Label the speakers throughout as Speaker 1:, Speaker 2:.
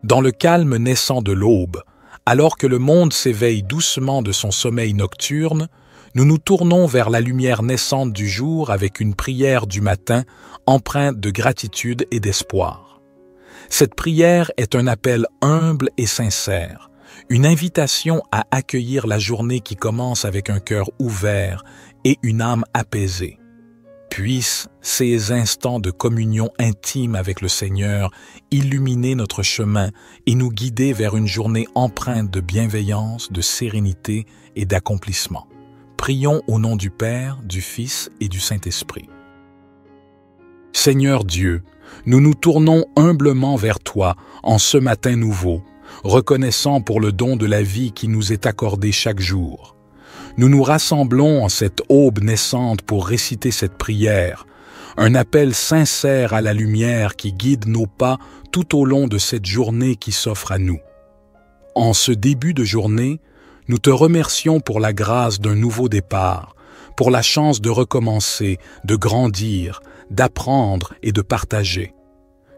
Speaker 1: Dans le calme naissant de l'aube, alors que le monde s'éveille doucement de son sommeil nocturne, nous nous tournons vers la lumière naissante du jour avec une prière du matin empreinte de gratitude et d'espoir. Cette prière est un appel humble et sincère, une invitation à accueillir la journée qui commence avec un cœur ouvert et une âme apaisée. Puissent ces instants de communion intime avec le Seigneur illuminer notre chemin et nous guider vers une journée empreinte de bienveillance, de sérénité et d'accomplissement. Prions au nom du Père, du Fils et du Saint-Esprit. Seigneur Dieu, nous nous tournons humblement vers toi en ce matin nouveau, reconnaissant pour le don de la vie qui nous est accordé chaque jour. Nous nous rassemblons en cette aube naissante pour réciter cette prière, un appel sincère à la lumière qui guide nos pas tout au long de cette journée qui s'offre à nous. En ce début de journée, nous te remercions pour la grâce d'un nouveau départ, pour la chance de recommencer, de grandir, d'apprendre et de partager.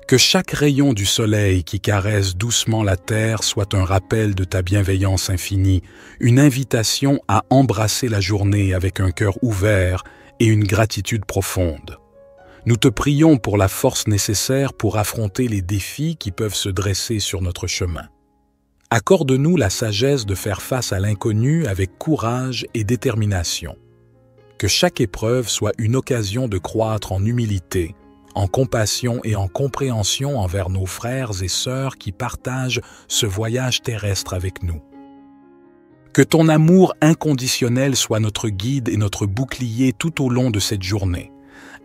Speaker 1: Que chaque rayon du soleil qui caresse doucement la terre soit un rappel de ta bienveillance infinie, une invitation à embrasser la journée avec un cœur ouvert et une gratitude profonde. Nous te prions pour la force nécessaire pour affronter les défis qui peuvent se dresser sur notre chemin. Accorde-nous la sagesse de faire face à l'inconnu avec courage et détermination. Que chaque épreuve soit une occasion de croître en humilité, en compassion et en compréhension envers nos frères et sœurs qui partagent ce voyage terrestre avec nous. Que ton amour inconditionnel soit notre guide et notre bouclier tout au long de cette journée.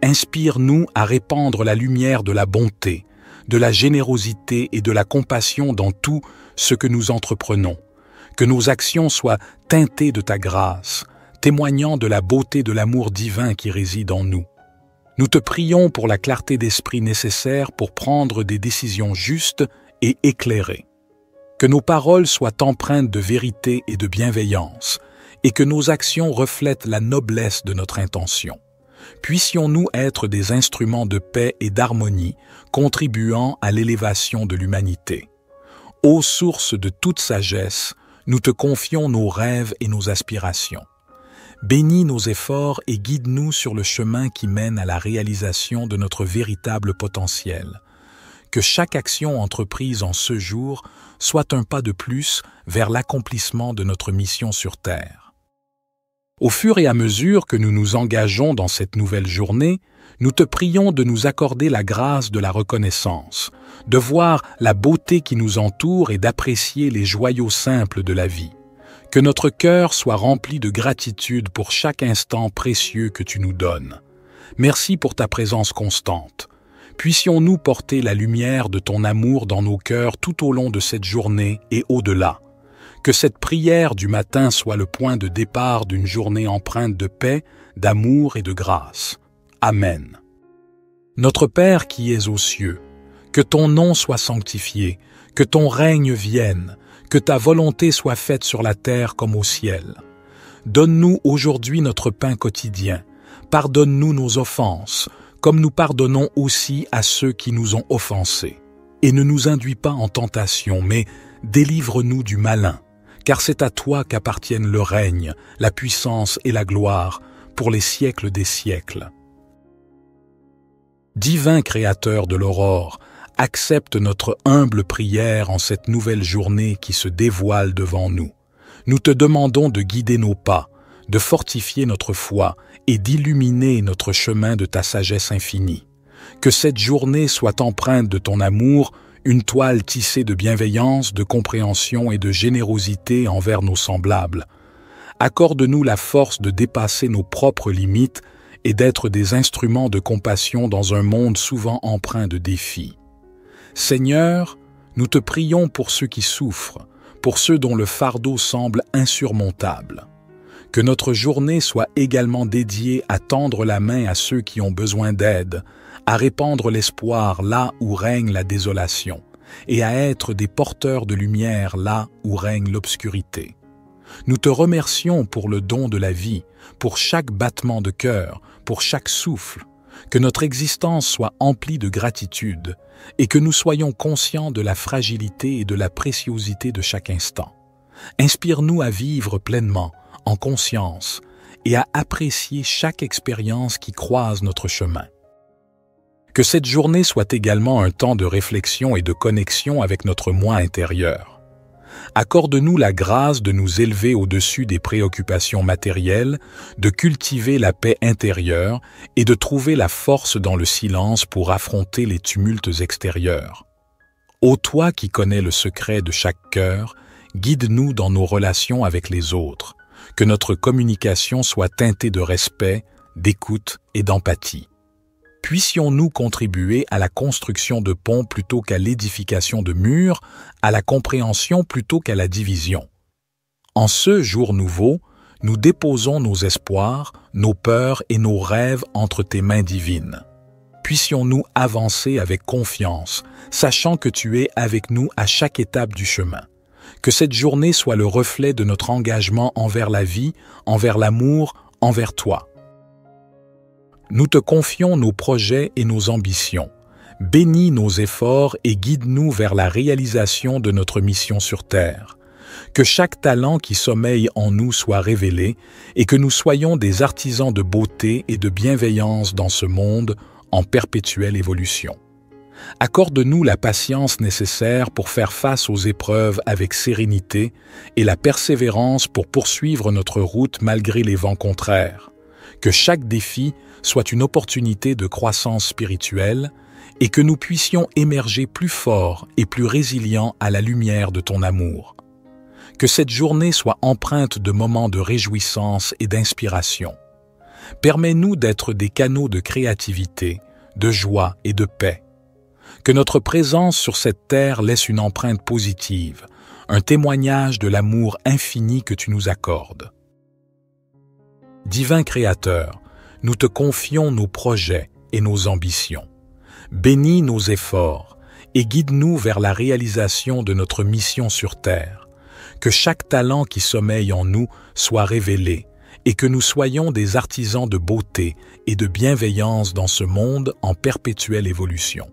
Speaker 1: Inspire-nous à répandre la lumière de la bonté, de la générosité et de la compassion dans tout ce que nous entreprenons. Que nos actions soient teintées de ta grâce, témoignant de la beauté de l'amour divin qui réside en nous. Nous te prions pour la clarté d'esprit nécessaire pour prendre des décisions justes et éclairées. Que nos paroles soient empreintes de vérité et de bienveillance, et que nos actions reflètent la noblesse de notre intention. Puissions-nous être des instruments de paix et d'harmonie, contribuant à l'élévation de l'humanité. Ô source de toute sagesse, nous te confions nos rêves et nos aspirations. Bénis nos efforts et guide-nous sur le chemin qui mène à la réalisation de notre véritable potentiel. Que chaque action entreprise en ce jour soit un pas de plus vers l'accomplissement de notre mission sur Terre. Au fur et à mesure que nous nous engageons dans cette nouvelle journée, nous te prions de nous accorder la grâce de la reconnaissance, de voir la beauté qui nous entoure et d'apprécier les joyaux simples de la vie. Que notre cœur soit rempli de gratitude pour chaque instant précieux que tu nous donnes. Merci pour ta présence constante. Puissions-nous porter la lumière de ton amour dans nos cœurs tout au long de cette journée et au-delà. Que cette prière du matin soit le point de départ d'une journée empreinte de paix, d'amour et de grâce. Amen. Notre Père qui es aux cieux, que ton nom soit sanctifié, que ton règne vienne, que ta volonté soit faite sur la terre comme au ciel. Donne-nous aujourd'hui notre pain quotidien. Pardonne-nous nos offenses, comme nous pardonnons aussi à ceux qui nous ont offensés. Et ne nous induis pas en tentation, mais délivre-nous du malin, car c'est à toi qu'appartiennent le règne, la puissance et la gloire, pour les siècles des siècles. Divin Créateur de l'aurore, accepte notre humble prière en cette nouvelle journée qui se dévoile devant nous. Nous te demandons de guider nos pas, de fortifier notre foi et d'illuminer notre chemin de ta sagesse infinie. Que cette journée soit empreinte de ton amour, une toile tissée de bienveillance, de compréhension et de générosité envers nos semblables. Accorde-nous la force de dépasser nos propres limites et d'être des instruments de compassion dans un monde souvent empreint de défis. Seigneur, nous te prions pour ceux qui souffrent, pour ceux dont le fardeau semble insurmontable. Que notre journée soit également dédiée à tendre la main à ceux qui ont besoin d'aide, à répandre l'espoir là où règne la désolation, et à être des porteurs de lumière là où règne l'obscurité. Nous te remercions pour le don de la vie, pour chaque battement de cœur, pour chaque souffle. Que notre existence soit emplie de gratitude et que nous soyons conscients de la fragilité et de la préciosité de chaque instant. Inspire-nous à vivre pleinement, en conscience, et à apprécier chaque expérience qui croise notre chemin. Que cette journée soit également un temps de réflexion et de connexion avec notre moi intérieur. Accorde-nous la grâce de nous élever au-dessus des préoccupations matérielles, de cultiver la paix intérieure et de trouver la force dans le silence pour affronter les tumultes extérieurs. Ô toi qui connais le secret de chaque cœur, guide-nous dans nos relations avec les autres, que notre communication soit teintée de respect, d'écoute et d'empathie. Puissions-nous contribuer à la construction de ponts plutôt qu'à l'édification de murs, à la compréhension plutôt qu'à la division. En ce jour nouveau, nous déposons nos espoirs, nos peurs et nos rêves entre tes mains divines. Puissions-nous avancer avec confiance, sachant que tu es avec nous à chaque étape du chemin. Que cette journée soit le reflet de notre engagement envers la vie, envers l'amour, envers toi. Nous te confions nos projets et nos ambitions. Bénis nos efforts et guide-nous vers la réalisation de notre mission sur Terre. Que chaque talent qui sommeille en nous soit révélé et que nous soyons des artisans de beauté et de bienveillance dans ce monde en perpétuelle évolution. Accorde-nous la patience nécessaire pour faire face aux épreuves avec sérénité et la persévérance pour poursuivre notre route malgré les vents contraires. Que chaque défi soit une opportunité de croissance spirituelle et que nous puissions émerger plus forts et plus résilients à la lumière de ton amour. Que cette journée soit empreinte de moments de réjouissance et d'inspiration. Permets-nous d'être des canaux de créativité, de joie et de paix. Que notre présence sur cette terre laisse une empreinte positive, un témoignage de l'amour infini que tu nous accordes. Divin Créateur, nous te confions nos projets et nos ambitions. Bénis nos efforts et guide-nous vers la réalisation de notre mission sur Terre. Que chaque talent qui sommeille en nous soit révélé et que nous soyons des artisans de beauté et de bienveillance dans ce monde en perpétuelle évolution.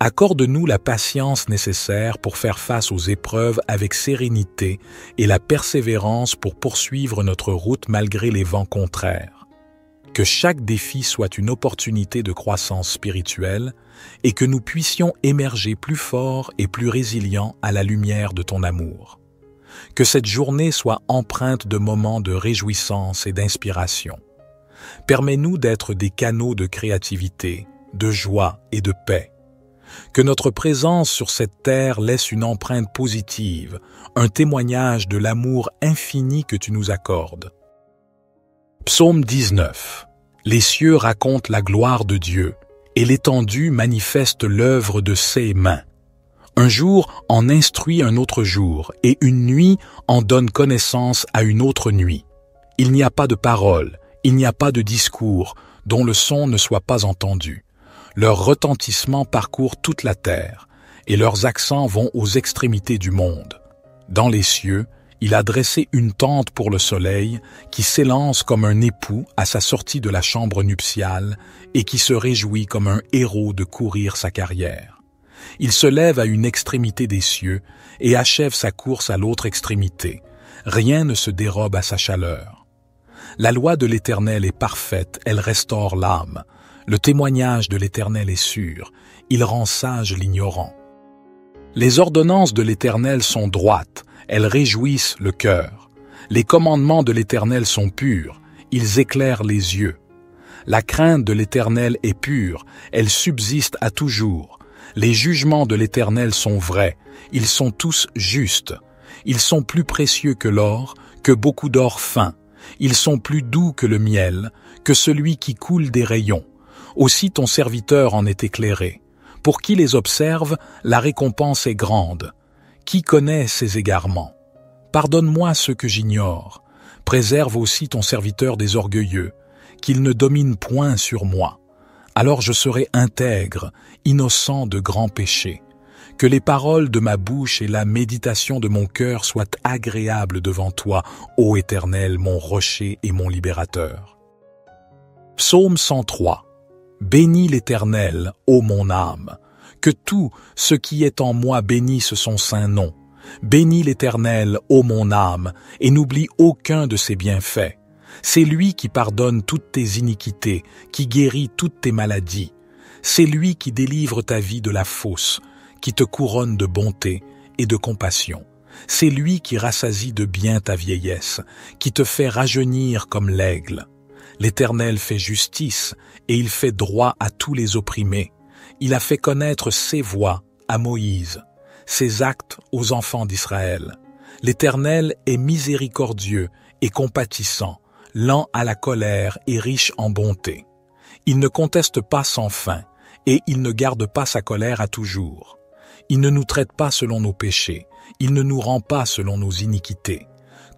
Speaker 1: Accorde-nous la patience nécessaire pour faire face aux épreuves avec sérénité et la persévérance pour poursuivre notre route malgré les vents contraires. Que chaque défi soit une opportunité de croissance spirituelle et que nous puissions émerger plus forts et plus résilients à la lumière de ton amour. Que cette journée soit empreinte de moments de réjouissance et d'inspiration. Permets-nous d'être des canaux de créativité, de joie et de paix. Que notre présence sur cette terre laisse une empreinte positive, un témoignage de l'amour infini que tu nous accordes. Psaume 19. Les cieux racontent la gloire de Dieu, et l'étendue manifeste l'œuvre de ses mains. Un jour en instruit un autre jour, et une nuit en donne connaissance à une autre nuit. Il n'y a pas de parole, il n'y a pas de discours, dont le son ne soit pas entendu. Leur retentissement parcourt toute la terre, et leurs accents vont aux extrémités du monde. Dans les cieux, il a dressé une tente pour le soleil, qui s'élance comme un époux à sa sortie de la chambre nuptiale, et qui se réjouit comme un héros de courir sa carrière. Il se lève à une extrémité des cieux, et achève sa course à l'autre extrémité. Rien ne se dérobe à sa chaleur. La loi de l'Éternel est parfaite, elle restaure l'âme. Le témoignage de l'Éternel est sûr, il rend sage l'ignorant. Les ordonnances de l'Éternel sont droites, elles réjouissent le cœur. Les commandements de l'Éternel sont purs, ils éclairent les yeux. La crainte de l'Éternel est pure, elle subsiste à toujours. Les jugements de l'Éternel sont vrais, ils sont tous justes. Ils sont plus précieux que l'or, que beaucoup d'or fin. Ils sont plus doux que le miel, que celui qui coule des rayons. Aussi ton serviteur en est éclairé. Pour qui les observe, la récompense est grande. Qui connaît ses égarements? Pardonne-moi ce que j'ignore. Préserve aussi ton serviteur des orgueilleux, qu'il ne domine point sur moi. Alors je serai intègre, innocent de grands péchés. Que les paroles de ma bouche et la méditation de mon cœur soient agréables devant toi, ô Éternel, mon rocher et mon libérateur. Psaume 103. Bénis l'Éternel, ô mon âme. Que tout ce qui est en moi bénisse son saint nom. Bénis l'Éternel, ô mon âme, et n'oublie aucun de ses bienfaits. C'est lui qui pardonne toutes tes iniquités, qui guérit toutes tes maladies. C'est lui qui délivre ta vie de la fosse, qui te couronne de bonté et de compassion. C'est lui qui rassasie de bien ta vieillesse, qui te fait rajeunir comme l'aigle. L'Éternel fait justice et il fait droit à tous les opprimés. Il a fait connaître ses voies à Moïse, ses actes aux enfants d'Israël. L'Éternel est miséricordieux et compatissant, lent à la colère et riche en bonté. Il ne conteste pas sans fin, et il ne garde pas sa colère à toujours. Il ne nous traite pas selon nos péchés, il ne nous rend pas selon nos iniquités.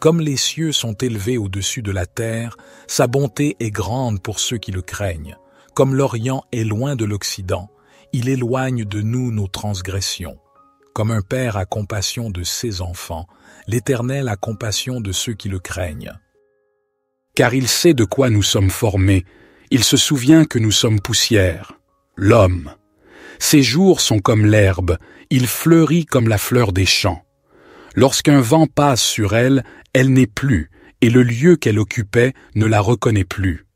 Speaker 1: Comme les cieux sont élevés au-dessus de la terre, sa bonté est grande pour ceux qui le craignent. Comme l'Orient est loin de l'Occident, il éloigne de nous nos transgressions. Comme un père a compassion de ses enfants, l'Éternel a compassion de ceux qui le craignent. Car il sait de quoi nous sommes formés, il se souvient que nous sommes poussière. L'homme. Ses jours sont comme l'herbe, il fleurit comme la fleur des champs. Lorsqu'un vent passe sur elle, elle n'est plus, et le lieu qu'elle occupait ne la reconnaît plus.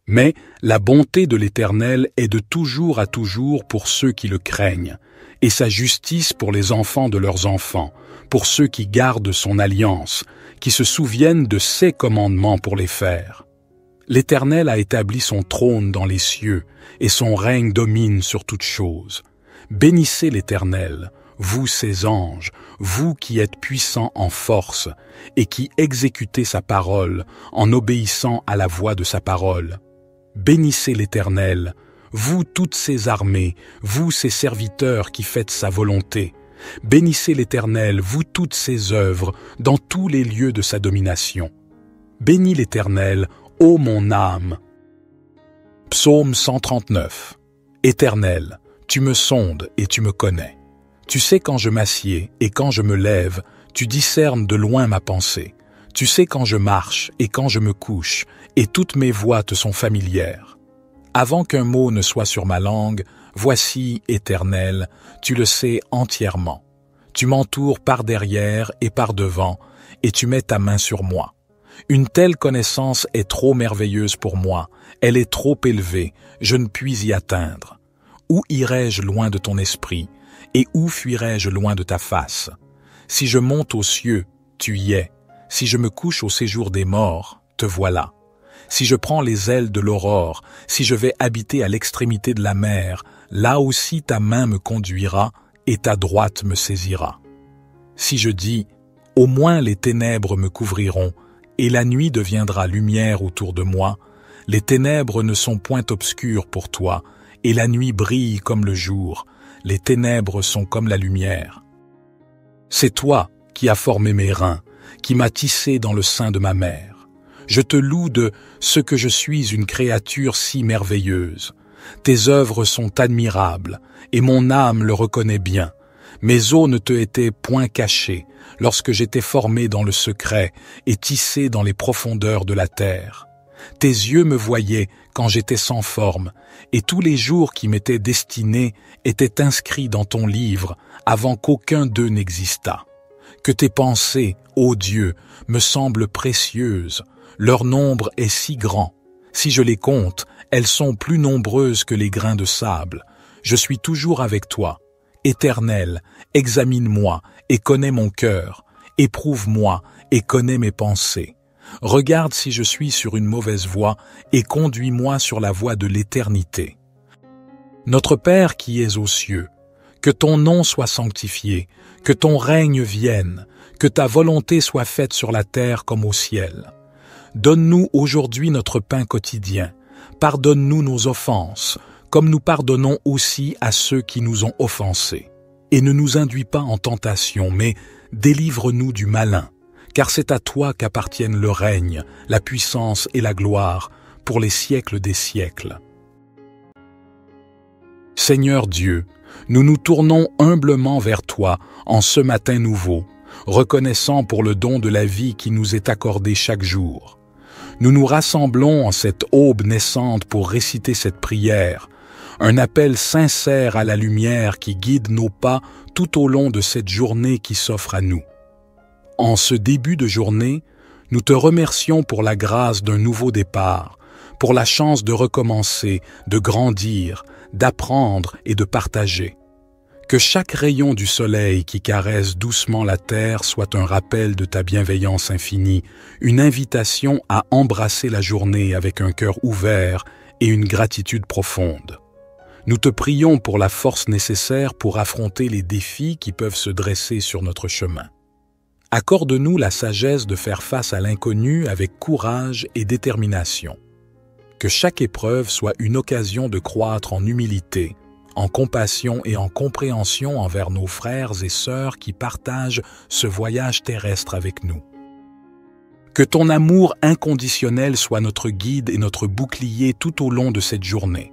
Speaker 1: Mais la bonté de l'Éternel est de toujours à toujours pour ceux qui le craignent, et sa justice pour les enfants de leurs enfants, pour ceux qui gardent son alliance, qui se souviennent de ses commandements pour les faire. L'Éternel a établi son trône dans les cieux, et son règne domine sur toutes choses. Bénissez l'Éternel, vous ses anges, vous qui êtes puissants en force, et qui exécutez sa parole en obéissant à la voix de sa parole. Bénissez l'Éternel, vous toutes ses armées, vous ses serviteurs qui faites sa volonté. Bénissez l'Éternel, vous toutes ses œuvres, dans tous les lieux de sa domination. Bénis l'Éternel, ô mon âme. Psaume 139. Éternel, tu me sondes et tu me connais. Tu sais quand je m'assieds et quand je me lève, tu discernes de loin ma pensée. Tu sais quand je marche et quand je me couche, et toutes mes voies te sont familières. Avant qu'un mot ne soit sur ma langue, voici, Éternel, tu le sais entièrement. Tu m'entoures par derrière et par devant, et tu mets ta main sur moi. Une telle connaissance est trop merveilleuse pour moi, elle est trop élevée, je ne puis y atteindre. Où irai-je loin de ton esprit, et où fuirai-je loin de ta face? Si je monte aux cieux, tu y es. Si je me couche au séjour des morts, te voilà. Si je prends les ailes de l'aurore, si je vais habiter à l'extrémité de la mer, là aussi ta main me conduira et ta droite me saisira. Si je dis, au moins les ténèbres me couvriront, et la nuit deviendra lumière autour de moi, les ténèbres ne sont point obscures pour toi, et la nuit brille comme le jour, les ténèbres sont comme la lumière. C'est toi qui as formé mes reins, qui m'as tissé dans le sein de ma mère. Je te loue de ce que je suis une créature si merveilleuse. Tes œuvres sont admirables, et mon âme le reconnaît bien. Mes os ne te étaient point cachés, lorsque j'étais formé dans le secret et tissé dans les profondeurs de la terre. Tes yeux me voyaient quand j'étais sans forme, et tous les jours qui m'étaient destinés étaient inscrits dans ton livre avant qu'aucun d'eux n'existât. Que tes pensées, ô Dieu, me semblent précieuses, leur nombre est si grand. Si je les compte, elles sont plus nombreuses que les grains de sable. Je suis toujours avec toi. Éternel, examine-moi et connais mon cœur. Éprouve-moi et connais mes pensées. Regarde si je suis sur une mauvaise voie et conduis-moi sur la voie de l'éternité. Notre Père qui es aux cieux, que ton nom soit sanctifié, que ton règne vienne, que ta volonté soit faite sur la terre comme au ciel. Donne-nous aujourd'hui notre pain quotidien. Pardonne-nous nos offenses, comme nous pardonnons aussi à ceux qui nous ont offensés. Et ne nous induis pas en tentation, mais délivre-nous du malin, car c'est à toi qu'appartiennent le règne, la puissance et la gloire, pour les siècles des siècles. Seigneur Dieu, nous nous tournons humblement vers toi en ce matin nouveau, reconnaissant pour le don de la vie qui nous est accordé chaque jour. Nous nous rassemblons en cette aube naissante pour réciter cette prière, un appel sincère à la lumière qui guide nos pas tout au long de cette journée qui s'offre à nous. En ce début de journée, nous te remercions pour la grâce d'un nouveau départ, pour la chance de recommencer, de grandir, d'apprendre et de partager. Que chaque rayon du soleil qui caresse doucement la terre soit un rappel de ta bienveillance infinie, une invitation à embrasser la journée avec un cœur ouvert et une gratitude profonde. Nous te prions pour la force nécessaire pour affronter les défis qui peuvent se dresser sur notre chemin. Accorde-nous la sagesse de faire face à l'inconnu avec courage et détermination. Que chaque épreuve soit une occasion de croître en humilité, en compassion et en compréhension envers nos frères et sœurs qui partagent ce voyage terrestre avec nous. Que ton amour inconditionnel soit notre guide et notre bouclier tout au long de cette journée.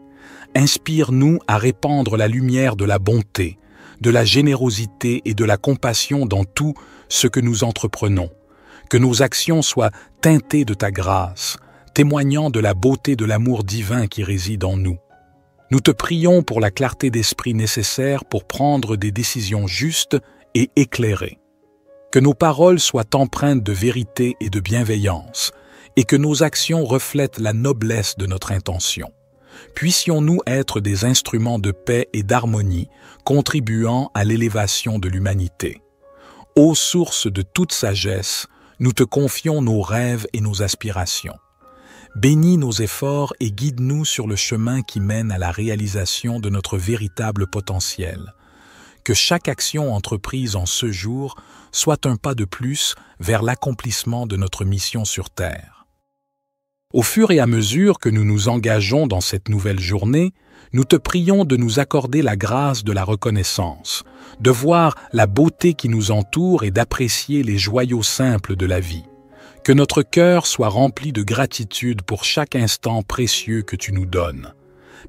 Speaker 1: Inspire-nous à répandre la lumière de la bonté, de la générosité et de la compassion dans tout ce que nous entreprenons. Que nos actions soient teintées de ta grâce, témoignant de la beauté de l'amour divin qui réside en nous. Nous te prions pour la clarté d'esprit nécessaire pour prendre des décisions justes et éclairées. Que nos paroles soient empreintes de vérité et de bienveillance, et que nos actions reflètent la noblesse de notre intention. Puissions-nous être des instruments de paix et d'harmonie, contribuant à l'élévation de l'humanité. Ô source de toute sagesse, nous te confions nos rêves et nos aspirations. Bénis nos efforts et guide-nous sur le chemin qui mène à la réalisation de notre véritable potentiel. Que chaque action entreprise en ce jour soit un pas de plus vers l'accomplissement de notre mission sur Terre. Au fur et à mesure que nous nous engageons dans cette nouvelle journée, nous te prions de nous accorder la grâce de la reconnaissance, de voir la beauté qui nous entoure et d'apprécier les joyaux simples de la vie. Que notre cœur soit rempli de gratitude pour chaque instant précieux que tu nous donnes.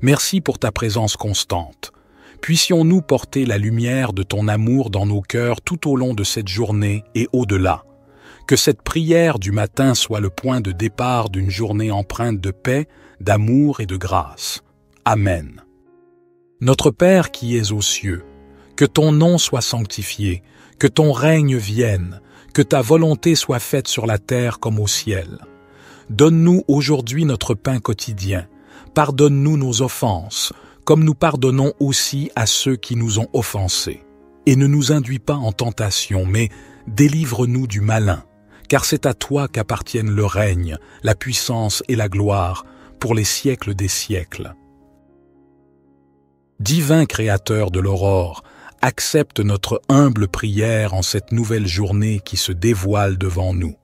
Speaker 1: Merci pour ta présence constante. Puissions-nous porter la lumière de ton amour dans nos cœurs tout au long de cette journée et au-delà. Que cette prière du matin soit le point de départ d'une journée empreinte de paix, d'amour et de grâce. Amen. Notre Père qui es aux cieux, que ton nom soit sanctifié, que ton règne vienne, que ta volonté soit faite sur la terre comme au ciel. Donne-nous aujourd'hui notre pain quotidien. Pardonne-nous nos offenses, comme nous pardonnons aussi à ceux qui nous ont offensés. Et ne nous induis pas en tentation, mais délivre-nous du malin, car c'est à toi qu'appartiennent le règne, la puissance et la gloire, pour les siècles des siècles. Divin Créateur de l'aurore, accepte notre humble prière en cette nouvelle journée qui se dévoile devant nous.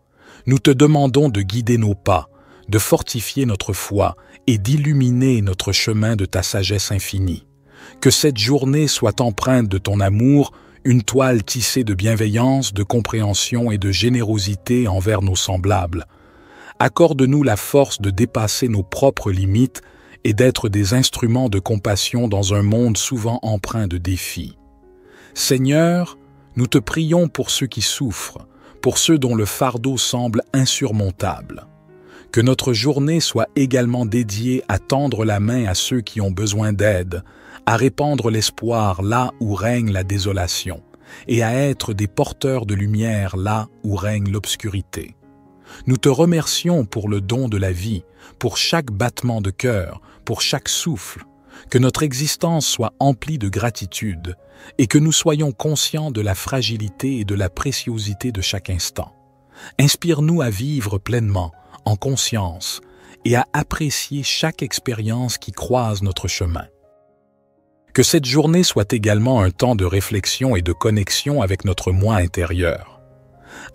Speaker 1: Nous te demandons de guider nos pas, de fortifier notre foi et d'illuminer notre chemin de ta sagesse infinie. Que cette journée soit empreinte de ton amour, une toile tissée de bienveillance, de compréhension et de générosité envers nos semblables. Accorde-nous la force de dépasser nos propres limites et d'être des instruments de compassion dans un monde souvent empreint de défis. Seigneur, nous te prions pour ceux qui souffrent, pour ceux dont le fardeau semble insurmontable. Que notre journée soit également dédiée à tendre la main à ceux qui ont besoin d'aide, à répandre l'espoir là où règne la désolation, et à être des porteurs de lumière là où règne l'obscurité. Nous te remercions pour le don de la vie, pour chaque battement de cœur, pour chaque souffle. Que notre existence soit emplie de gratitude et que nous soyons conscients de la fragilité et de la préciosité de chaque instant. Inspire-nous à vivre pleinement, en conscience, et à apprécier chaque expérience qui croise notre chemin. Que cette journée soit également un temps de réflexion et de connexion avec notre moi intérieur.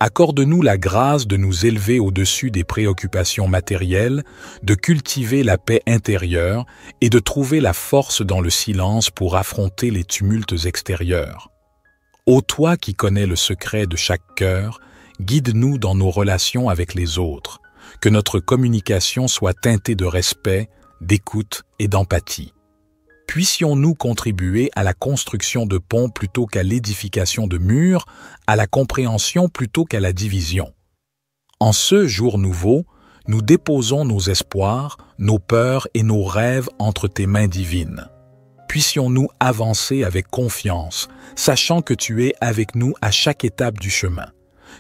Speaker 1: Accorde-nous la grâce de nous élever au-dessus des préoccupations matérielles, de cultiver la paix intérieure et de trouver la force dans le silence pour affronter les tumultes extérieurs. Ô toi qui connais le secret de chaque cœur, guide-nous dans nos relations avec les autres, que notre communication soit teintée de respect, d'écoute et d'empathie. Puissions-nous contribuer à la construction de ponts plutôt qu'à l'édification de murs, à la compréhension plutôt qu'à la division. En ce jour nouveau, nous déposons nos espoirs, nos peurs et nos rêves entre tes mains divines. Puissions-nous avancer avec confiance, sachant que tu es avec nous à chaque étape du chemin.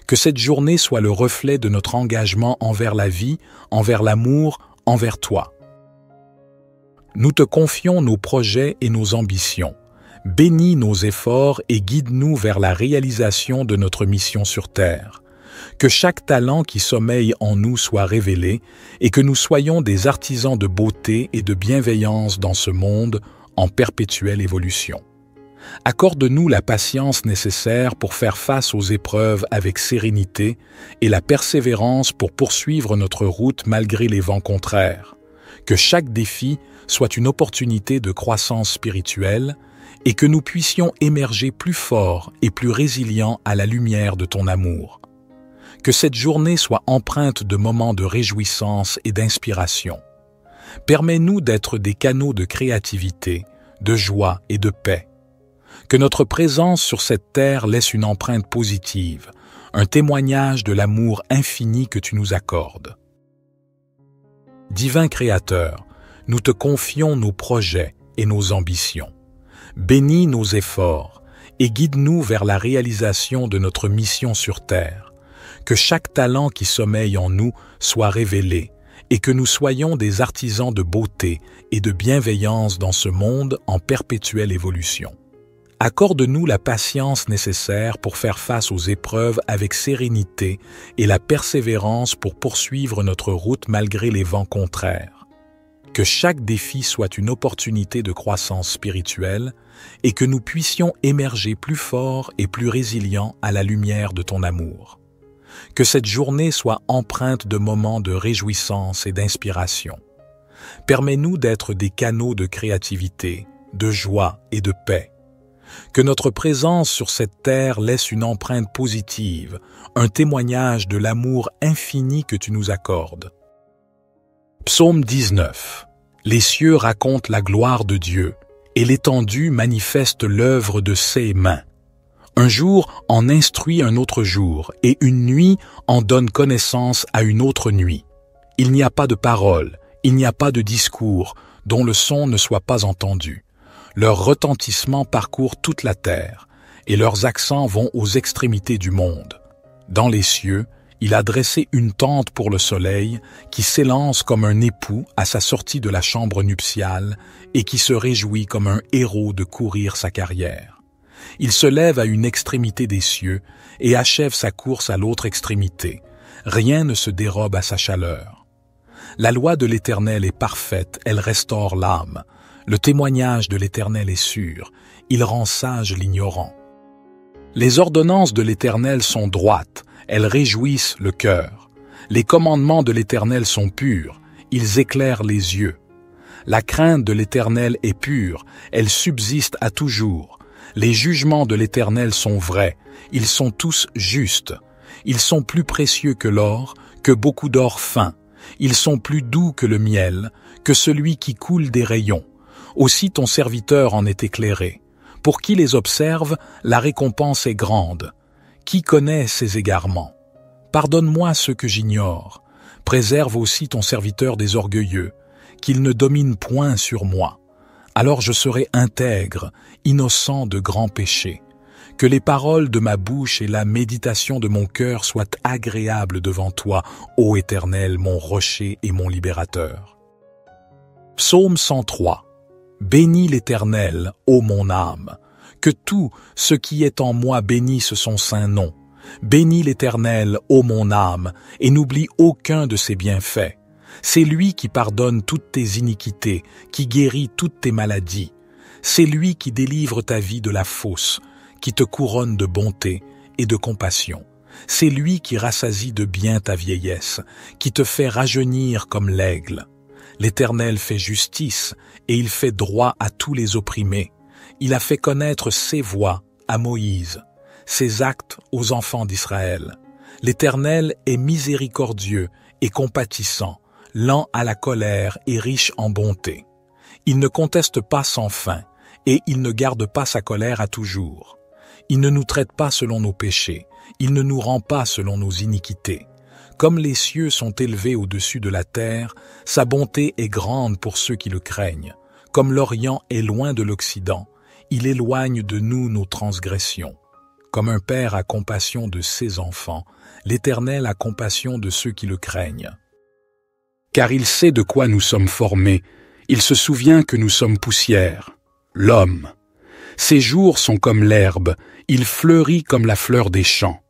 Speaker 1: Que cette journée soit le reflet de notre engagement envers la vie, envers l'amour, envers toi. Nous te confions nos projets et nos ambitions. Bénis nos efforts et guide-nous vers la réalisation de notre mission sur Terre. Que chaque talent qui sommeille en nous soit révélé et que nous soyons des artisans de beauté et de bienveillance dans ce monde en perpétuelle évolution. Accorde-nous la patience nécessaire pour faire face aux épreuves avec sérénité et la persévérance pour poursuivre notre route malgré les vents contraires. Que chaque défi soit une opportunité de croissance spirituelle et que nous puissions émerger plus forts et plus résilients à la lumière de ton amour. Que cette journée soit empreinte de moments de réjouissance et d'inspiration. Permets-nous d'être des canaux de créativité, de joie et de paix. Que notre présence sur cette terre laisse une empreinte positive, un témoignage de l'amour infini que tu nous accordes. Divin Créateur, nous te confions nos projets et nos ambitions. Bénis nos efforts et guide-nous vers la réalisation de notre mission sur terre. Que chaque talent qui sommeille en nous soit révélé et que nous soyons des artisans de beauté et de bienveillance dans ce monde en perpétuelle évolution. Accorde-nous la patience nécessaire pour faire face aux épreuves avec sérénité et la persévérance pour poursuivre notre route malgré les vents contraires. Que chaque défi soit une opportunité de croissance spirituelle et que nous puissions émerger plus forts et plus résilients à la lumière de ton amour. Que cette journée soit empreinte de moments de réjouissance et d'inspiration. Permets-nous d'être des canaux de créativité, de joie et de paix. Que notre présence sur cette terre laisse une empreinte positive, un témoignage de l'amour infini que tu nous accordes. Psaume 19. Les cieux racontent la gloire de Dieu, et l'étendue manifeste l'œuvre de ses mains. Un jour en instruit un autre jour, et une nuit en donne connaissance à une autre nuit. Il n'y a pas de parole, il n'y a pas de discours, dont le son ne soit pas entendu. Leur retentissement parcourt toute la terre, et leurs accents vont aux extrémités du monde. Dans les cieux, il a dressé une tente pour le soleil, qui s'élance comme un époux à sa sortie de la chambre nuptiale, et qui se réjouit comme un héros de courir sa carrière. Il se lève à une extrémité des cieux et achève sa course à l'autre extrémité. Rien ne se dérobe à sa chaleur. La loi de l'Éternel est parfaite, elle restaure l'âme. Le témoignage de l'Éternel est sûr, il rend sage l'ignorant. Les ordonnances de l'Éternel sont droites, elles réjouissent le cœur. Les commandements de l'Éternel sont purs, ils éclairent les yeux. La crainte de l'Éternel est pure, elle subsiste à toujours. Les jugements de l'Éternel sont vrais, ils sont tous justes. Ils sont plus précieux que l'or, que beaucoup d'or fin. Ils sont plus doux que le miel, que celui qui coule des rayons. Aussi ton serviteur en est éclairé. Pour qui les observe, la récompense est grande. Qui connaît ses égarements? Pardonne-moi ce que j'ignore. Préserve aussi ton serviteur des orgueilleux, qu'il ne domine point sur moi. Alors je serai intègre, innocent de grands péchés. Que les paroles de ma bouche et la méditation de mon cœur soient agréables devant toi, ô Éternel, mon rocher et mon libérateur. Psaume 103. Bénis l'Éternel, ô mon âme. Que tout ce qui est en moi bénisse son saint nom. Bénis l'Éternel, ô mon âme, et n'oublie aucun de ses bienfaits. C'est lui qui pardonne toutes tes iniquités, qui guérit toutes tes maladies. C'est lui qui délivre ta vie de la fosse, qui te couronne de bonté et de compassion. C'est lui qui rassasie de bien ta vieillesse, qui te fait rajeunir comme l'aigle. L'Éternel fait justice et il fait droit à tous les opprimés. Il a fait connaître ses voies à Moïse, ses actes aux enfants d'Israël. L'Éternel est miséricordieux et compatissant, lent à la colère et riche en bonté. Il ne conteste pas sans fin, et il ne garde pas sa colère à toujours. Il ne nous traite pas selon nos péchés, il ne nous rend pas selon nos iniquités. Comme les cieux sont élevés au-dessus de la terre, sa bonté est grande pour ceux qui le craignent. Comme l'Orient est loin de l'Occident, il éloigne de nous nos transgressions. Comme un père a compassion de ses enfants, l'Éternel a compassion de ceux qui le craignent. Car il sait de quoi nous sommes formés, il se souvient que nous sommes poussière. L'homme. Ses jours sont comme l'herbe, il fleurit comme la fleur des champs.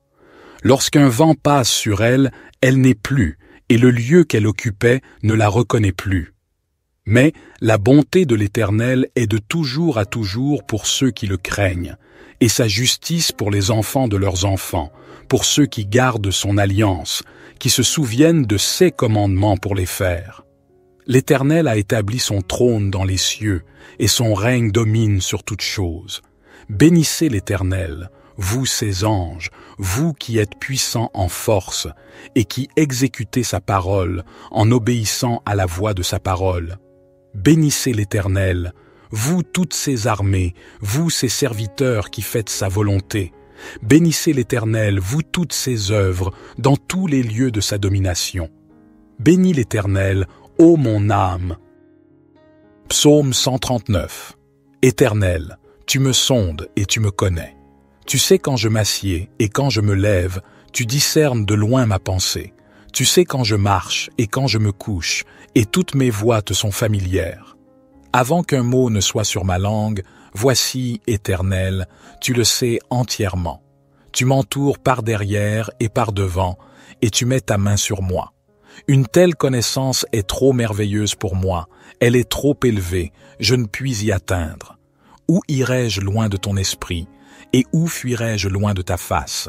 Speaker 1: Lorsqu'un vent passe sur elle, elle n'est plus, et le lieu qu'elle occupait ne la reconnaît plus. Mais la bonté de l'Éternel est de toujours à toujours pour ceux qui le craignent, et sa justice pour les enfants de leurs enfants, pour ceux qui gardent son alliance, qui se souviennent de ses commandements pour les faire. L'Éternel a établi son trône dans les cieux, et son règne domine sur toutes choses. Bénissez l'Éternel, vous ses anges, vous qui êtes puissants en force, et qui exécutez sa parole en obéissant à la voix de sa parole. Bénissez l'Éternel, vous toutes ses armées, vous ses serviteurs qui faites sa volonté. Bénissez l'Éternel, vous toutes ses œuvres, dans tous les lieux de sa domination. Bénis l'Éternel, ô mon âme. Psaume 139. Éternel, tu me sondes et tu me connais. Tu sais quand je m'assieds et quand je me lève, tu discernes de loin ma pensée. Tu sais quand je marche et quand je me couche, et toutes mes voies te sont familières. Avant qu'un mot ne soit sur ma langue, voici, Éternel, tu le sais entièrement. Tu m'entoures par derrière et par devant, et tu mets ta main sur moi. Une telle connaissance est trop merveilleuse pour moi, elle est trop élevée, je ne puis y atteindre. Où irai-je loin de ton esprit, et où fuirai-je loin de ta face?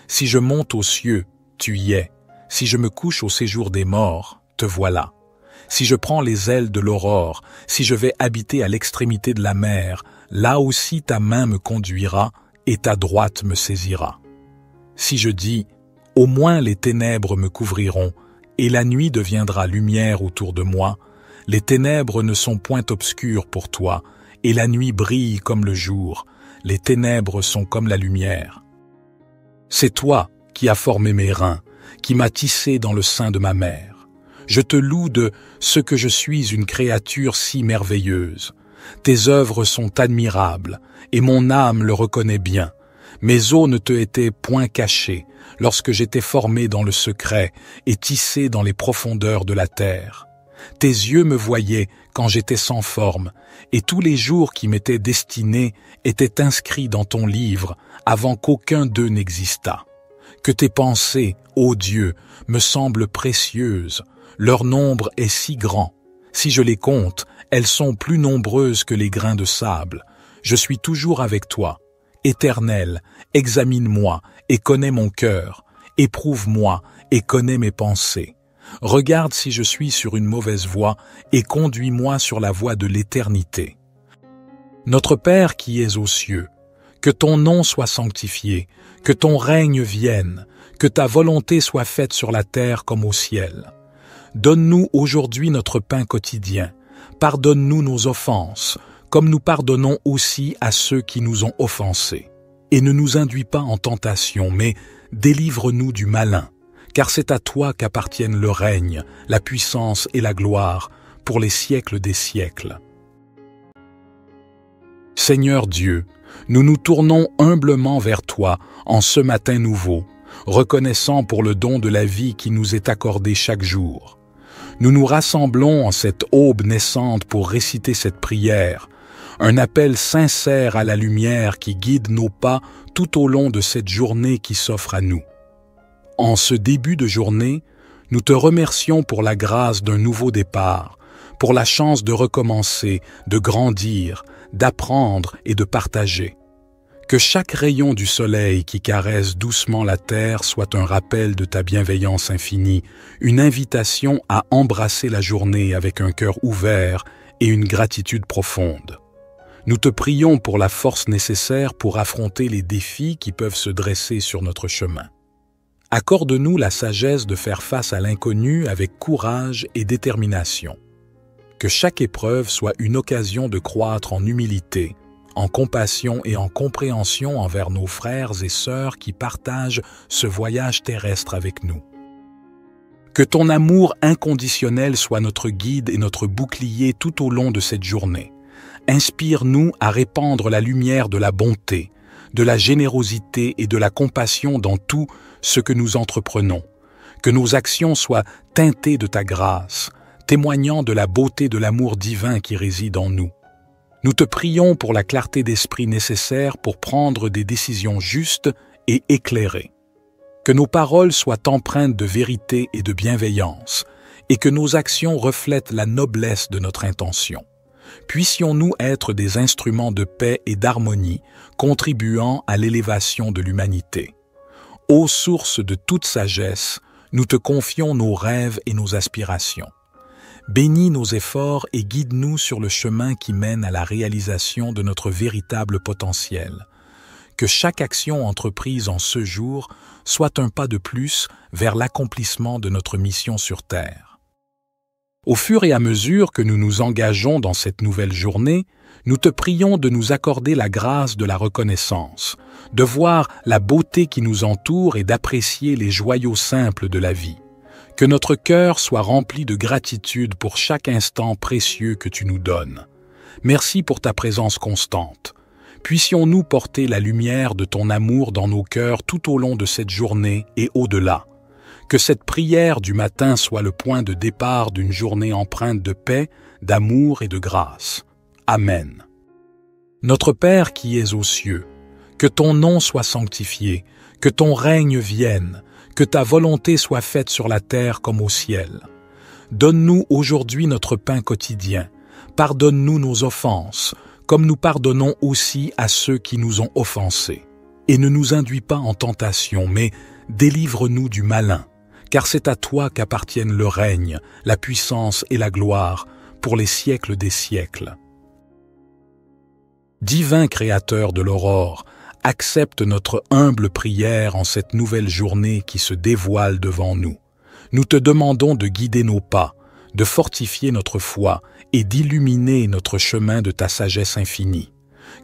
Speaker 1: Si je monte aux cieux, tu y es. Si je me couche au séjour des morts, te voilà. Si je prends les ailes de l'aurore, si je vais habiter à l'extrémité de la mer, là aussi ta main me conduira et ta droite me saisira. Si je dis, au moins les ténèbres me couvriront, et la nuit deviendra lumière autour de moi, les ténèbres ne sont point obscures pour toi, et la nuit brille comme le jour, les ténèbres sont comme la lumière. C'est toi qui as formé mes reins, qui m'as tissé dans le sein de ma mère. Je te loue de ce que je suis une créature si merveilleuse. Tes œuvres sont admirables, et mon âme le reconnaît bien. Mes os ne te étaient point cachés, lorsque j'étais formé dans le secret et tissé dans les profondeurs de la terre. Tes yeux me voyaient quand j'étais sans forme, et tous les jours qui m'étaient destinés étaient inscrits dans ton livre avant qu'aucun d'eux n'existât. Que tes pensées, ô Dieu, me semblent précieuses, leur nombre est si grand. Si je les compte, elles sont plus nombreuses que les grains de sable. Je suis toujours avec toi. Éternel, examine-moi et connais mon cœur. Éprouve-moi et connais mes pensées. Regarde si je suis sur une mauvaise voie et conduis-moi sur la voie de l'éternité. Notre Père qui es aux cieux, que ton nom soit sanctifié, que ton règne vienne, que ta volonté soit faite sur la terre comme au ciel. Donne-nous aujourd'hui notre pain quotidien. Pardonne-nous nos offenses, comme nous pardonnons aussi à ceux qui nous ont offensés. Et ne nous induis pas en tentation, mais délivre-nous du malin, car c'est à toi qu'appartiennent le règne, la puissance et la gloire, pour les siècles des siècles. Seigneur Dieu, nous nous tournons humblement vers toi en ce matin nouveau, reconnaissant pour le don de la vie qui nous est accordé chaque jour. Nous nous rassemblons en cette aube naissante pour réciter cette prière, un appel sincère à la lumière qui guide nos pas tout au long de cette journée qui s'offre à nous. En ce début de journée, nous te remercions pour la grâce d'un nouveau départ, pour la chance de recommencer, de grandir, d'apprendre et de partager. Que chaque rayon du soleil qui caresse doucement la terre soit un rappel de ta bienveillance infinie, une invitation à embrasser la journée avec un cœur ouvert et une gratitude profonde. Nous te prions pour la force nécessaire pour affronter les défis qui peuvent se dresser sur notre chemin. Accorde-nous la sagesse de faire face à l'inconnu avec courage et détermination. Que chaque épreuve soit une occasion de croître en humilité, en compassion et en compréhension envers nos frères et sœurs qui partagent ce voyage terrestre avec nous. Que ton amour inconditionnel soit notre guide et notre bouclier tout au long de cette journée. Inspire-nous à répandre la lumière de la bonté, de la générosité et de la compassion dans tout ce que nous entreprenons. Que nos actions soient teintées de ta grâce, témoignant de la beauté de l'amour divin qui réside en nous. Nous te prions pour la clarté d'esprit nécessaire pour prendre des décisions justes et éclairées. Que nos paroles soient empreintes de vérité et de bienveillance, et que nos actions reflètent la noblesse de notre intention. Puissions-nous être des instruments de paix et d'harmonie, contribuant à l'élévation de l'humanité. Ô source de toute sagesse, nous te confions nos rêves et nos aspirations. Bénis nos efforts et guide-nous sur le chemin qui mène à la réalisation de notre véritable potentiel. Que chaque action entreprise en ce jour soit un pas de plus vers l'accomplissement de notre mission sur Terre. Au fur et à mesure que nous nous engageons dans cette nouvelle journée, nous te prions de nous accorder la grâce de la reconnaissance, de voir la beauté qui nous entoure et d'apprécier les joyaux simples de la vie. Que notre cœur soit rempli de gratitude pour chaque instant précieux que tu nous donnes. Merci pour ta présence constante. Puissions-nous porter la lumière de ton amour dans nos cœurs tout au long de cette journée et au-delà. Que cette prière du matin soit le point de départ d'une journée empreinte de paix, d'amour et de grâce. Amen. Notre Père qui es aux cieux, que ton nom soit sanctifié, que ton règne vienne, que ta volonté soit faite sur la terre comme au ciel. Donne-nous aujourd'hui notre pain quotidien. Pardonne-nous nos offenses, comme nous pardonnons aussi à ceux qui nous ont offensés. Et ne nous induis pas en tentation, mais délivre-nous du malin, car c'est à toi qu'appartiennent le règne, la puissance et la gloire, pour les siècles des siècles. Divin Créateur de l'aurore, accepte notre humble prière en cette nouvelle journée qui se dévoile devant nous. Nous te demandons de guider nos pas, de fortifier notre foi et d'illuminer notre chemin de ta sagesse infinie.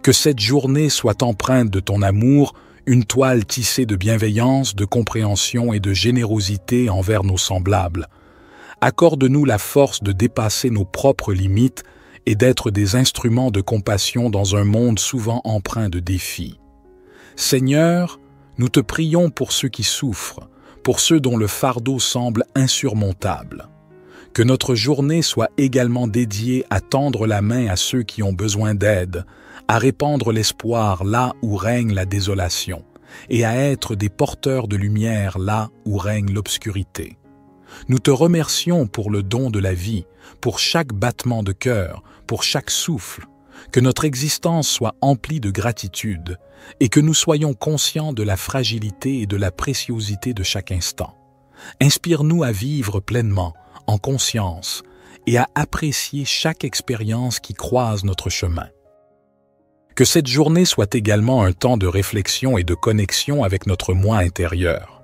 Speaker 1: Que cette journée soit empreinte de ton amour, une toile tissée de bienveillance, de compréhension et de générosité envers nos semblables. Accorde-nous la force de dépasser nos propres limites et d'être des instruments de compassion dans un monde souvent empreint de défis. Seigneur, nous te prions pour ceux qui souffrent, pour ceux dont le fardeau semble insurmontable. Que notre journée soit également dédiée à tendre la main à ceux qui ont besoin d'aide, à répandre l'espoir là où règne la désolation, et à être des porteurs de lumière là où règne l'obscurité. Nous te remercions pour le don de la vie, pour chaque battement de cœur, pour chaque souffle, que notre existence soit emplie de gratitude, et que nous soyons conscients de la fragilité et de la préciosité de chaque instant. Inspire-nous à vivre pleinement, en conscience, et à apprécier chaque expérience qui croise notre chemin. Que cette journée soit également un temps de réflexion et de connexion avec notre moi intérieur.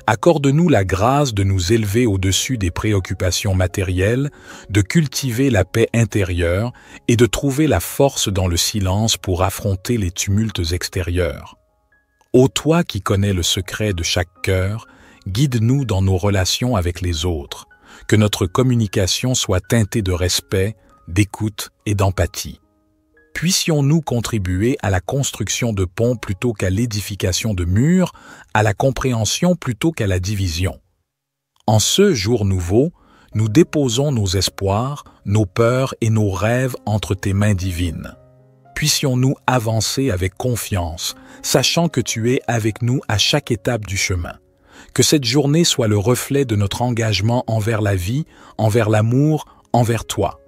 Speaker 1: Accorde-nous la grâce de nous élever au-dessus des préoccupations matérielles, de cultiver la paix intérieure et de trouver la force dans le silence pour affronter les tumultes extérieurs. Ô toi qui connais le secret de chaque cœur, guide-nous dans nos relations avec les autres, que notre communication soit teintée de respect, d'écoute et d'empathie. Puissions-nous contribuer à la construction de ponts plutôt qu'à l'édification de murs, à la compréhension plutôt qu'à la division. En ce jour nouveau, nous déposons nos espoirs, nos peurs et nos rêves entre tes mains divines. Puissions-nous avancer avec confiance, sachant que tu es avec nous à chaque étape du chemin. Que cette journée soit le reflet de notre engagement envers la vie, envers l'amour, envers toi.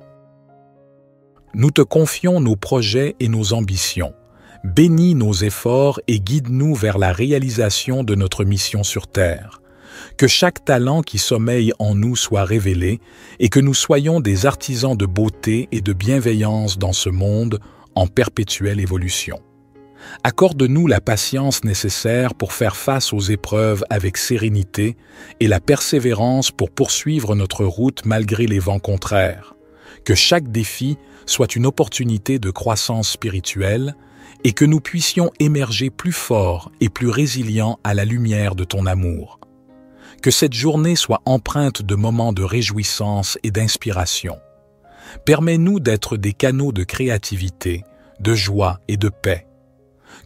Speaker 1: Nous te confions nos projets et nos ambitions. Bénis nos efforts et guide-nous vers la réalisation de notre mission sur Terre. Que chaque talent qui sommeille en nous soit révélé et que nous soyons des artisans de beauté et de bienveillance dans ce monde en perpétuelle évolution. Accorde-nous la patience nécessaire pour faire face aux épreuves avec sérénité et la persévérance pour poursuivre notre route malgré les vents contraires. Que chaque défi soit une opportunité de croissance spirituelle et que nous puissions émerger plus forts et plus résilients à la lumière de ton amour. Que cette journée soit empreinte de moments de réjouissance et d'inspiration. Permets-nous d'être des canaux de créativité, de joie et de paix.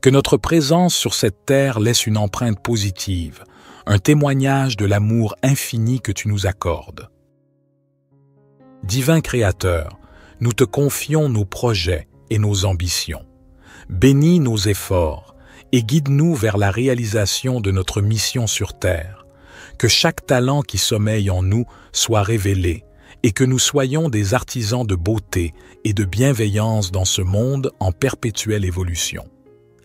Speaker 1: Que notre présence sur cette terre laisse une empreinte positive, un témoignage de l'amour infini que tu nous accordes. Divin Créateur, nous te confions nos projets et nos ambitions. Bénis nos efforts et guide-nous vers la réalisation de notre mission sur terre. Que chaque talent qui sommeille en nous soit révélé et que nous soyons des artisans de beauté et de bienveillance dans ce monde en perpétuelle évolution.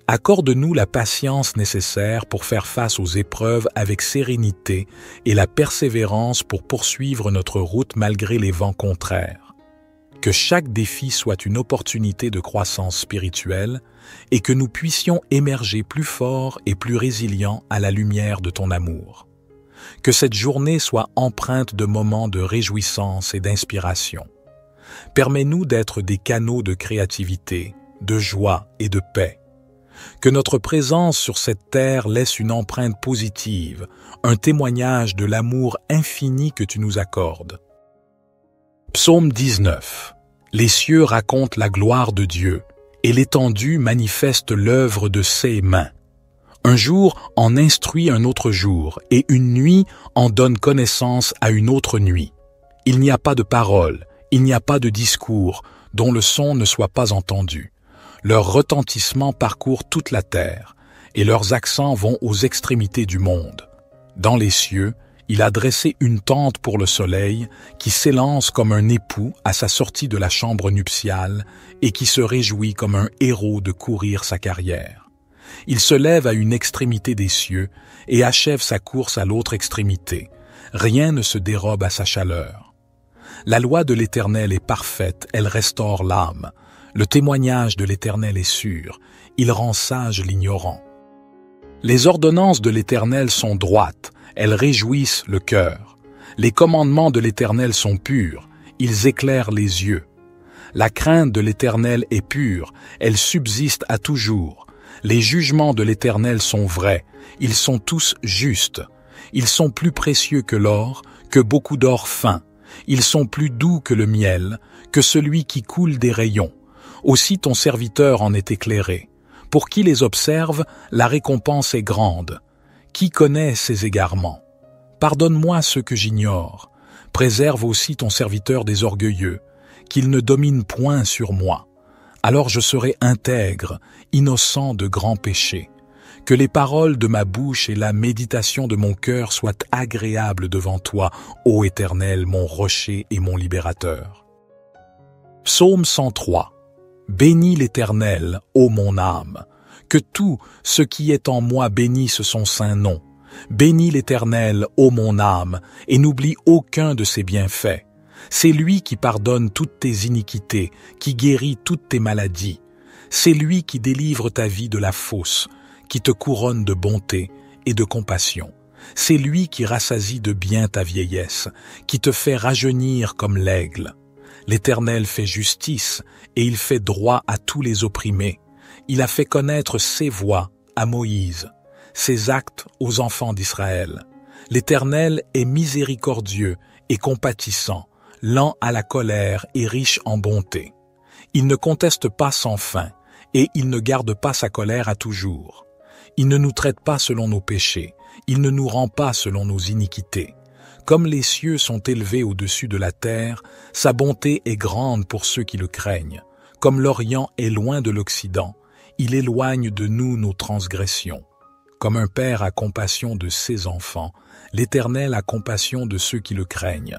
Speaker 1: Accorde-nous la patience nécessaire pour faire face aux épreuves avec sérénité et la persévérance pour poursuivre notre route malgré les vents contraires. Que chaque défi soit une opportunité de croissance spirituelle et que nous puissions émerger plus forts et plus résilients à la lumière de ton amour. Que cette journée soit empreinte de moments de réjouissance et d'inspiration. Permets-nous d'être des canaux de créativité, de joie et de paix. Que notre présence sur cette terre laisse une empreinte positive, un témoignage de l'amour infini que tu nous accordes. Psaume 19. Les cieux racontent la gloire de Dieu, et l'étendue manifeste l'œuvre de ses mains. Un jour en instruit un autre jour, et une nuit en donne connaissance à une autre nuit. Il n'y a pas de parole, il n'y a pas de discours, dont le son ne soit pas entendu. Leur retentissement parcourt toute la terre, et leurs accents vont aux extrémités du monde. Dans les cieux, il a dressé une tente pour le soleil, qui s'élance comme un époux à sa sortie de la chambre nuptiale, et qui se réjouit comme un héros de courir sa carrière. Il se lève à une extrémité des cieux, et achève sa course à l'autre extrémité. Rien ne se dérobe à sa chaleur. La loi de l'Éternel est parfaite, elle restaure l'âme. Le témoignage de l'Éternel est sûr, il rend sage l'ignorant. Les ordonnances de l'Éternel sont droites, elles réjouissent le cœur. Les commandements de l'Éternel sont purs, ils éclairent les yeux. La crainte de l'Éternel est pure, elle subsiste à toujours. Les jugements de l'Éternel sont vrais, ils sont tous justes. Ils sont plus précieux que l'or, que beaucoup d'or fin. Ils sont plus doux que le miel, que celui qui coule des rayons. Aussi ton serviteur en est éclairé. Pour qui les observe, la récompense est grande. Qui connaît ses égarements? Pardonne-moi ce que j'ignore. Préserve aussi ton serviteur des orgueilleux, qu'il ne domine point sur moi. Alors je serai intègre, innocent de grands péchés. Que les paroles de ma bouche et la méditation de mon cœur soient agréables devant toi, ô Éternel, mon rocher et mon libérateur. Psaume 103. Bénis l'Éternel, ô mon âme. Que tout ce qui est en moi bénisse son saint nom. Bénis l'Éternel, ô mon âme, et n'oublie aucun de ses bienfaits. C'est lui qui pardonne toutes tes iniquités, qui guérit toutes tes maladies. C'est lui qui délivre ta vie de la fosse, qui te couronne de bonté et de compassion. C'est lui qui rassasie de bien ta vieillesse, qui te fait rajeunir comme l'aigle. L'Éternel fait justice, et il fait droit à tous les opprimés. Il a fait connaître ses voies à Moïse, ses actes aux enfants d'Israël. L'Éternel est miséricordieux et compatissant, lent à la colère et riche en bonté. Il ne conteste pas sans fin, et il ne garde pas sa colère à toujours. Il ne nous traite pas selon nos péchés, il ne nous rend pas selon nos iniquités. Comme les cieux sont élevés au-dessus de la terre, sa bonté est grande pour ceux qui le craignent. Comme l'Orient est loin de l'Occident, il éloigne de nous nos transgressions. Comme un père a compassion de ses enfants, l'Éternel a compassion de ceux qui le craignent.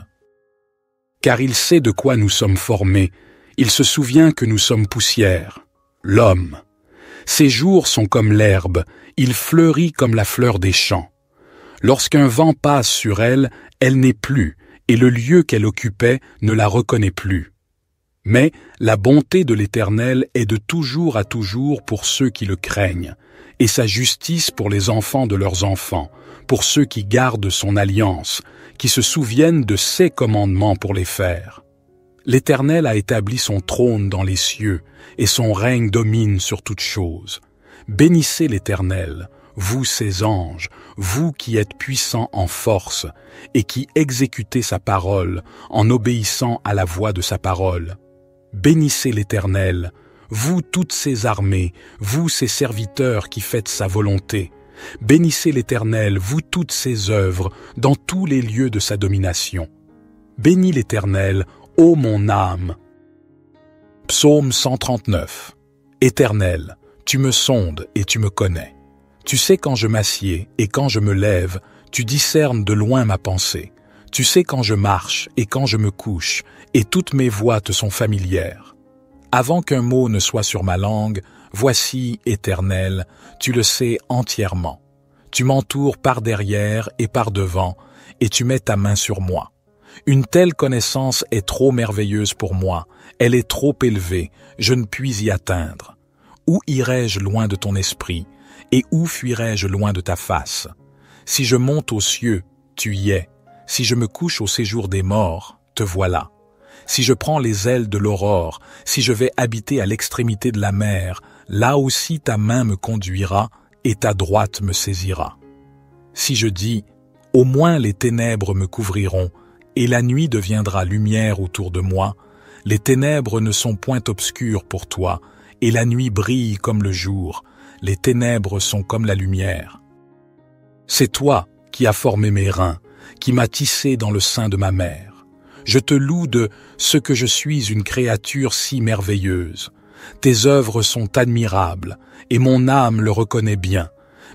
Speaker 1: Car il sait de quoi nous sommes formés, il se souvient que nous sommes poussière, l'homme. Ses jours sont comme l'herbe, il fleurit comme la fleur des champs. Lorsqu'un vent passe sur elle, elle n'est plus, et le lieu qu'elle occupait ne la reconnaît plus. Mais la bonté de l'Éternel est de toujours à toujours pour ceux qui le craignent, et sa justice pour les enfants de leurs enfants, pour ceux qui gardent son alliance, qui se souviennent de ses commandements pour les faire. L'Éternel a établi son trône dans les cieux, et son règne domine sur toutes choses. Bénissez l'Éternel, vous ses anges, vous qui êtes puissants en force et qui exécutez sa parole en obéissant à la voix de sa parole. Bénissez l'Éternel, vous toutes ses armées, vous ses serviteurs qui faites sa volonté. Bénissez l'Éternel, vous toutes ses œuvres, dans tous les lieux de sa domination. Bénis l'Éternel, ô mon âme. Psaume 139. Éternel, tu me sondes et tu me connais. Tu sais quand je m'assieds et quand je me lève, tu discernes de loin ma pensée. Tu sais quand je marche et quand je me couche, et toutes mes voies te sont familières. Avant qu'un mot ne soit sur ma langue, voici, Éternel, tu le sais entièrement. Tu m'entoures par derrière et par devant, et tu mets ta main sur moi. Une telle connaissance est trop merveilleuse pour moi, elle est trop élevée, je ne puis y atteindre. Où irai-je loin de ton esprit, et où fuirai-je loin de ta face? Si je monte aux cieux, tu y es. Si je me couche au séjour des morts, te voilà. Si je prends les ailes de l'aurore, si je vais habiter à l'extrémité de la mer, là aussi ta main me conduira et ta droite me saisira. Si je dis, au moins les ténèbres me couvriront, et la nuit deviendra lumière autour de moi, les ténèbres ne sont point obscures pour toi, et la nuit brille comme le jour, les ténèbres sont comme la lumière. C'est toi qui as formé mes reins, qui m'as tissé dans le sein de ma mère. Je te loue de ce que je suis une créature si merveilleuse. Tes œuvres sont admirables, et mon âme le reconnaît bien.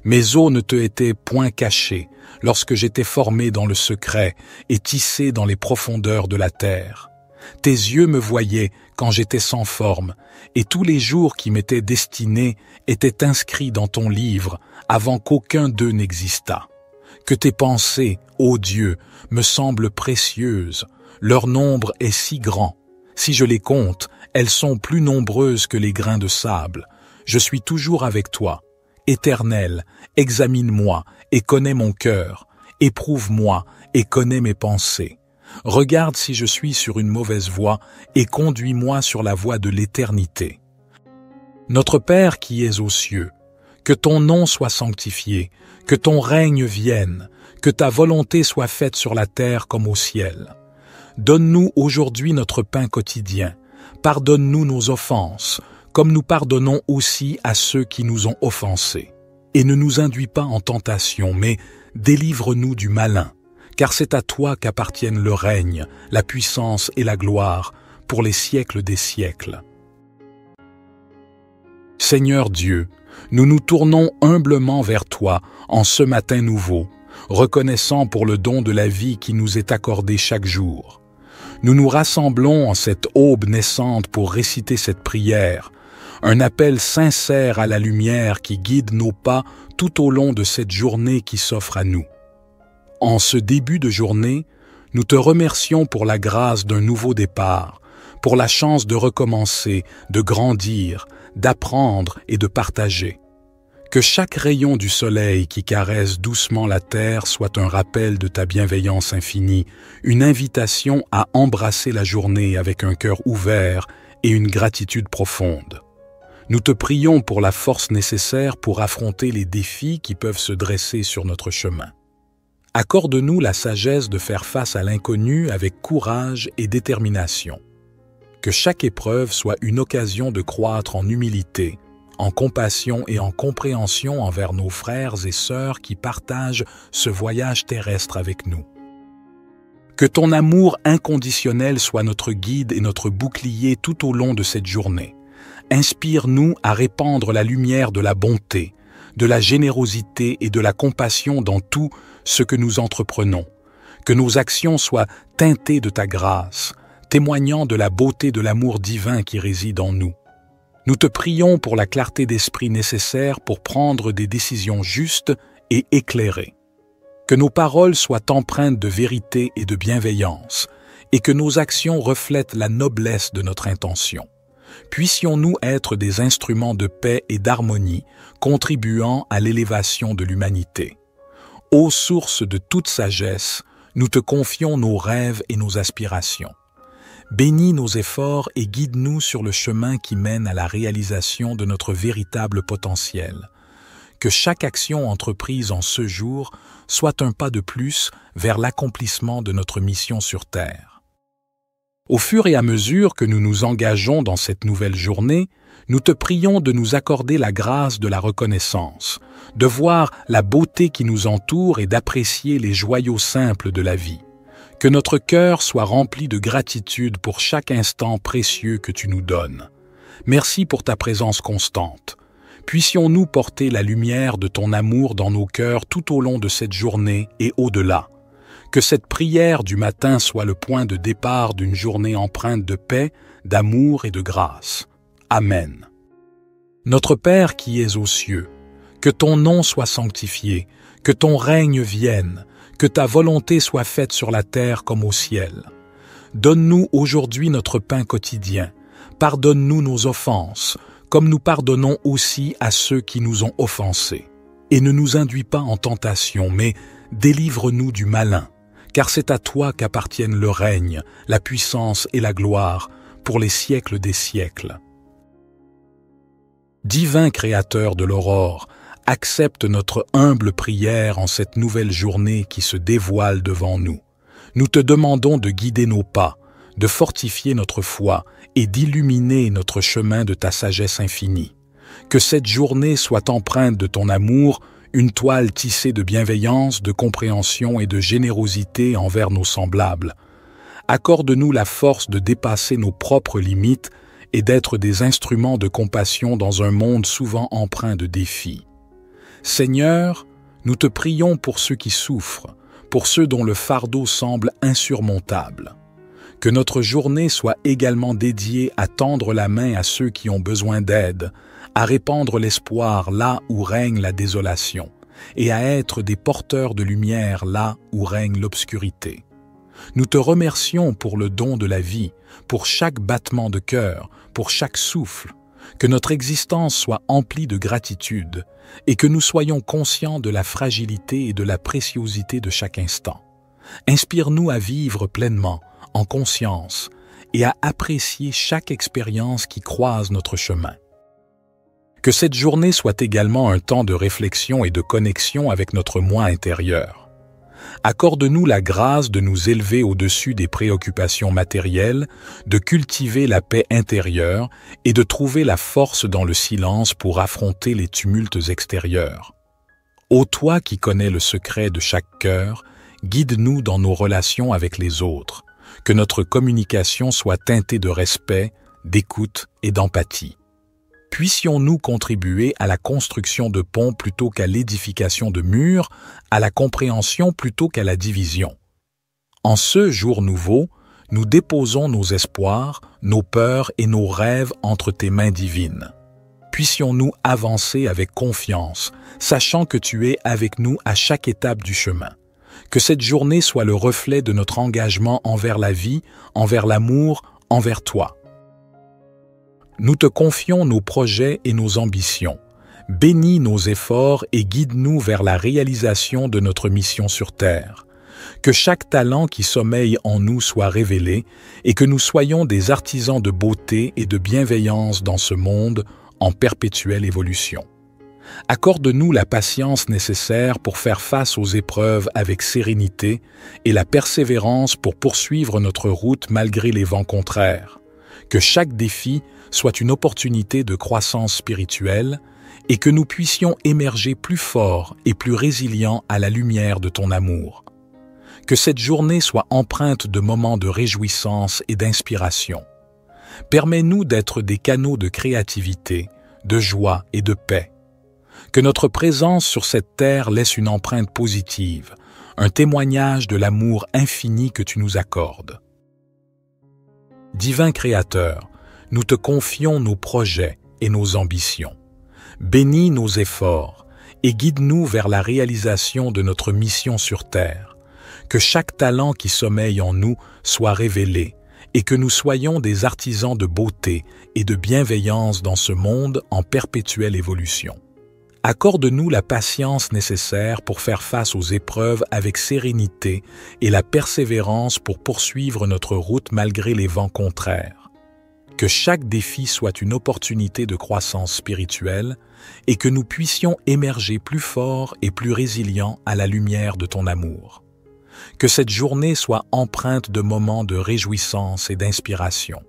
Speaker 1: Mes os ne te étaient point cachés, lorsque j'étais formé dans le secret et tissé dans les profondeurs de la terre. Tes yeux me voyaient quand j'étais sans forme, et tous les jours qui m'étaient destinés étaient inscrits dans ton livre avant qu'aucun d'eux n'existât. Que tes pensées, ô Dieu, me semblent précieuses, leur nombre est si grand. Si je les compte, elles sont plus nombreuses que les grains de sable. Je suis toujours avec toi. Éternel, examine-moi et connais mon cœur. Éprouve-moi et connais mes pensées. Regarde si je suis sur une mauvaise voie et conduis-moi sur la voie de l'éternité. Notre Père qui es aux cieux, que ton nom soit sanctifié, que ton règne vienne, que ta volonté soit faite sur la terre comme au ciel. Donne-nous aujourd'hui notre pain quotidien. Pardonne-nous nos offenses, comme nous pardonnons aussi à ceux qui nous ont offensés. Et ne nous induis pas en tentation, mais délivre-nous du malin, car c'est à toi qu'appartiennent le règne, la puissance et la gloire, pour les siècles des siècles. Seigneur Dieu, nous nous tournons humblement vers toi en ce matin nouveau, reconnaissant pour le don de la vie qui nous est accordé chaque jour. Nous nous rassemblons en cette aube naissante pour réciter cette prière, un appel sincère à la lumière qui guide nos pas tout au long de cette journée qui s'offre à nous. En ce début de journée, nous te remercions pour la grâce d'un nouveau départ, pour la chance de recommencer, de grandir, d'apprendre et de partager. Que chaque rayon du soleil qui caresse doucement la terre soit un rappel de ta bienveillance infinie, une invitation à embrasser la journée avec un cœur ouvert et une gratitude profonde. Nous te prions pour la force nécessaire pour affronter les défis qui peuvent se dresser sur notre chemin. Accorde-nous la sagesse de faire face à l'inconnu avec courage et détermination. Que chaque épreuve soit une occasion de croître en humilité, en compassion et en compréhension envers nos frères et sœurs qui partagent ce voyage terrestre avec nous. Que ton amour inconditionnel soit notre guide et notre bouclier tout au long de cette journée. Inspire-nous à répandre la lumière de la bonté, de la générosité et de la compassion dans tout ce que nous entreprenons. Que nos actions soient teintées de ta grâce, témoignant de la beauté de l'amour divin qui réside en nous. Nous te prions pour la clarté d'esprit nécessaire pour prendre des décisions justes et éclairées. Que nos paroles soient empreintes de vérité et de bienveillance, et que nos actions reflètent la noblesse de notre intention. Puissions-nous être des instruments de paix et d'harmonie, contribuant à l'élévation de l'humanité. Ô source de toute sagesse, nous te confions nos rêves et nos aspirations. Bénis nos efforts et guide-nous sur le chemin qui mène à la réalisation de notre véritable potentiel. que chaque action entreprise en ce jour soit un pas de plus vers l'accomplissement de notre mission sur Terre. Au fur et à mesure que nous nous engageons dans cette nouvelle journée, nous te prions de nous accorder la grâce de la reconnaissance, de voir la beauté qui nous entoure et d'apprécier les joyaux simples de la vie. Que notre cœur soit rempli de gratitude pour chaque instant précieux que tu nous donnes. Merci pour ta présence constante. Puissions-nous porter la lumière de ton amour dans nos cœurs tout au long de cette journée et au-delà. Que cette prière du matin soit le point de départ d'une journée empreinte de paix, d'amour et de grâce. Amen. Notre Père qui es aux cieux, que ton nom soit sanctifié, que ton règne vienne, que ta volonté soit faite sur la terre comme au ciel. Donne-nous aujourd'hui notre pain quotidien. Pardonne-nous nos offenses, comme nous pardonnons aussi à ceux qui nous ont offensés. Et ne nous induis pas en tentation, mais délivre-nous du malin, car c'est à toi qu'appartiennent le règne, la puissance et la gloire, pour les siècles des siècles. Divin Créateur de l'aurore, accepte notre humble prière en cette nouvelle journée qui se dévoile devant nous. Nous te demandons de guider nos pas, de fortifier notre foi et d'illuminer notre chemin de ta sagesse infinie. Que cette journée soit empreinte de ton amour, une toile tissée de bienveillance, de compréhension et de générosité envers nos semblables. Accorde-nous la force de dépasser nos propres limites et d'être des instruments de compassion dans un monde souvent empreint de défis. Seigneur, nous te prions pour ceux qui souffrent, pour ceux dont le fardeau semble insurmontable. Que notre journée soit également dédiée à tendre la main à ceux qui ont besoin d'aide, à répandre l'espoir là où règne la désolation, et à être des porteurs de lumière là où règne l'obscurité. Nous te remercions pour le don de la vie, pour chaque battement de cœur, pour chaque souffle. Que notre existence soit emplie de gratitude et que nous soyons conscients de la fragilité et de la préciosité de chaque instant. Inspire-nous à vivre pleinement, en conscience, et à apprécier chaque expérience qui croise notre chemin. Que cette journée soit également un temps de réflexion et de connexion avec notre moi intérieur. Accorde-nous la grâce de nous élever au-dessus des préoccupations matérielles, de cultiver la paix intérieure et de trouver la force dans le silence pour affronter les tumultes extérieurs. Ô toi qui connais le secret de chaque cœur, guide-nous dans nos relations avec les autres, que notre communication soit teintée de respect, d'écoute et d'empathie. Puissions-nous contribuer à la construction de ponts plutôt qu'à l'édification de murs, à la compréhension plutôt qu'à la division. En ce jour nouveau, nous déposons nos espoirs, nos peurs et nos rêves entre tes mains divines. Puissions-nous avancer avec confiance, sachant que tu es avec nous à chaque étape du chemin. Que cette journée soit le reflet de notre engagement envers la vie, envers l'amour, envers toi. Nous te confions nos projets et nos ambitions. Bénis nos efforts et guide-nous vers la réalisation de notre mission sur Terre. Que chaque talent qui sommeille en nous soit révélé et que nous soyons des artisans de beauté et de bienveillance dans ce monde en perpétuelle évolution. Accorde-nous la patience nécessaire pour faire face aux épreuves avec sérénité et la persévérance pour poursuivre notre route malgré les vents contraires. Que chaque défi soit une opportunité de croissance spirituelle et que nous puissions émerger plus forts et plus résilients à la lumière de ton amour. Que cette journée soit empreinte de moments de réjouissance et d'inspiration. Permets-nous d'être des canaux de créativité, de joie et de paix. Que notre présence sur cette terre laisse une empreinte positive, un témoignage de l'amour infini que tu nous accordes. Divin Créateur, nous te confions nos projets et nos ambitions. Bénis nos efforts et guide-nous vers la réalisation de notre mission sur Terre. Que chaque talent qui sommeille en nous soit révélé et que nous soyons des artisans de beauté et de bienveillance dans ce monde en perpétuelle évolution. Accorde-nous la patience nécessaire pour faire face aux épreuves avec sérénité et la persévérance pour poursuivre notre route malgré les vents contraires. Que chaque défi soit une opportunité de croissance spirituelle et que nous puissions émerger plus forts et plus résilients à la lumière de ton amour. Que cette journée soit empreinte de moments de réjouissance et d'inspiration.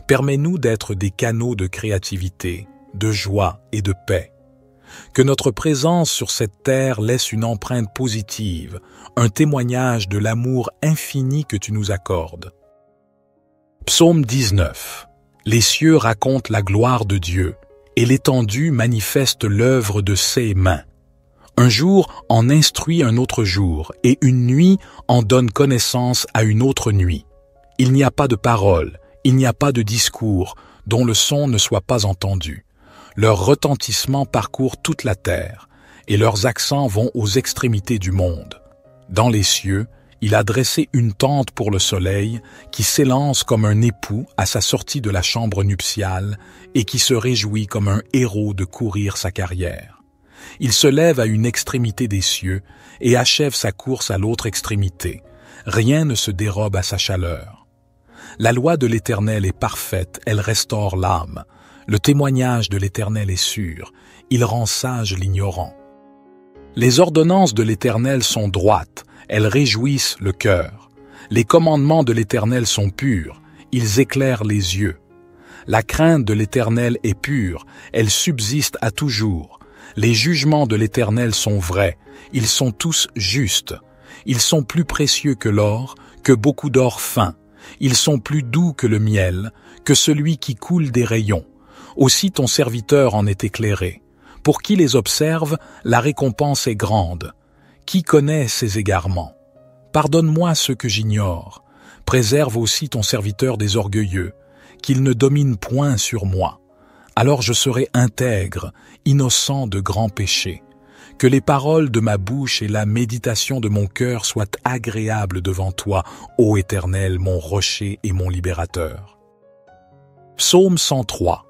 Speaker 1: Permets-nous d'être des canaux de créativité, de joie et de paix. Que notre présence sur cette terre laisse une empreinte positive, un témoignage de l'amour infini que tu nous accordes. Psaume 19. Les cieux racontent la gloire de Dieu, et l'étendue manifeste l'œuvre de ses mains. Un jour en instruit un autre jour, et une nuit en donne connaissance à une autre nuit. Il n'y a pas de parole, il n'y a pas de discours, dont le son ne soit pas entendu. Leur retentissement parcourt toute la terre, et leurs accents vont aux extrémités du monde. Dans les cieux, il a dressé une tente pour le soleil, qui s'élance comme un époux à sa sortie de la chambre nuptiale, et qui se réjouit comme un héros de courir sa carrière. Il se lève à une extrémité des cieux, et achève sa course à l'autre extrémité. Rien ne se dérobe à sa chaleur. La loi de l'Éternel est parfaite, elle restaure l'âme. Le témoignage de l'Éternel est sûr, il rend sage l'ignorant. Les ordonnances de l'Éternel sont droites, elles réjouissent le cœur. Les commandements de l'Éternel sont purs, ils éclairent les yeux. La crainte de l'Éternel est pure, elle subsiste à toujours. Les jugements de l'Éternel sont vrais, ils sont tous justes. Ils sont plus précieux que l'or, que beaucoup d'or fin. Ils sont plus doux que le miel, que celui qui coule des rayons. Aussi ton serviteur en est éclairé. Pour qui les observe, la récompense est grande. Qui connaît ses égarements? Pardonne-moi ce que j'ignore. Préserve aussi ton serviteur des orgueilleux, qu'il ne domine point sur moi. Alors je serai intègre, innocent de grands péchés. Que les paroles de ma bouche et la méditation de mon cœur soient agréables devant toi, ô Éternel, mon rocher et mon libérateur. Psaume 103.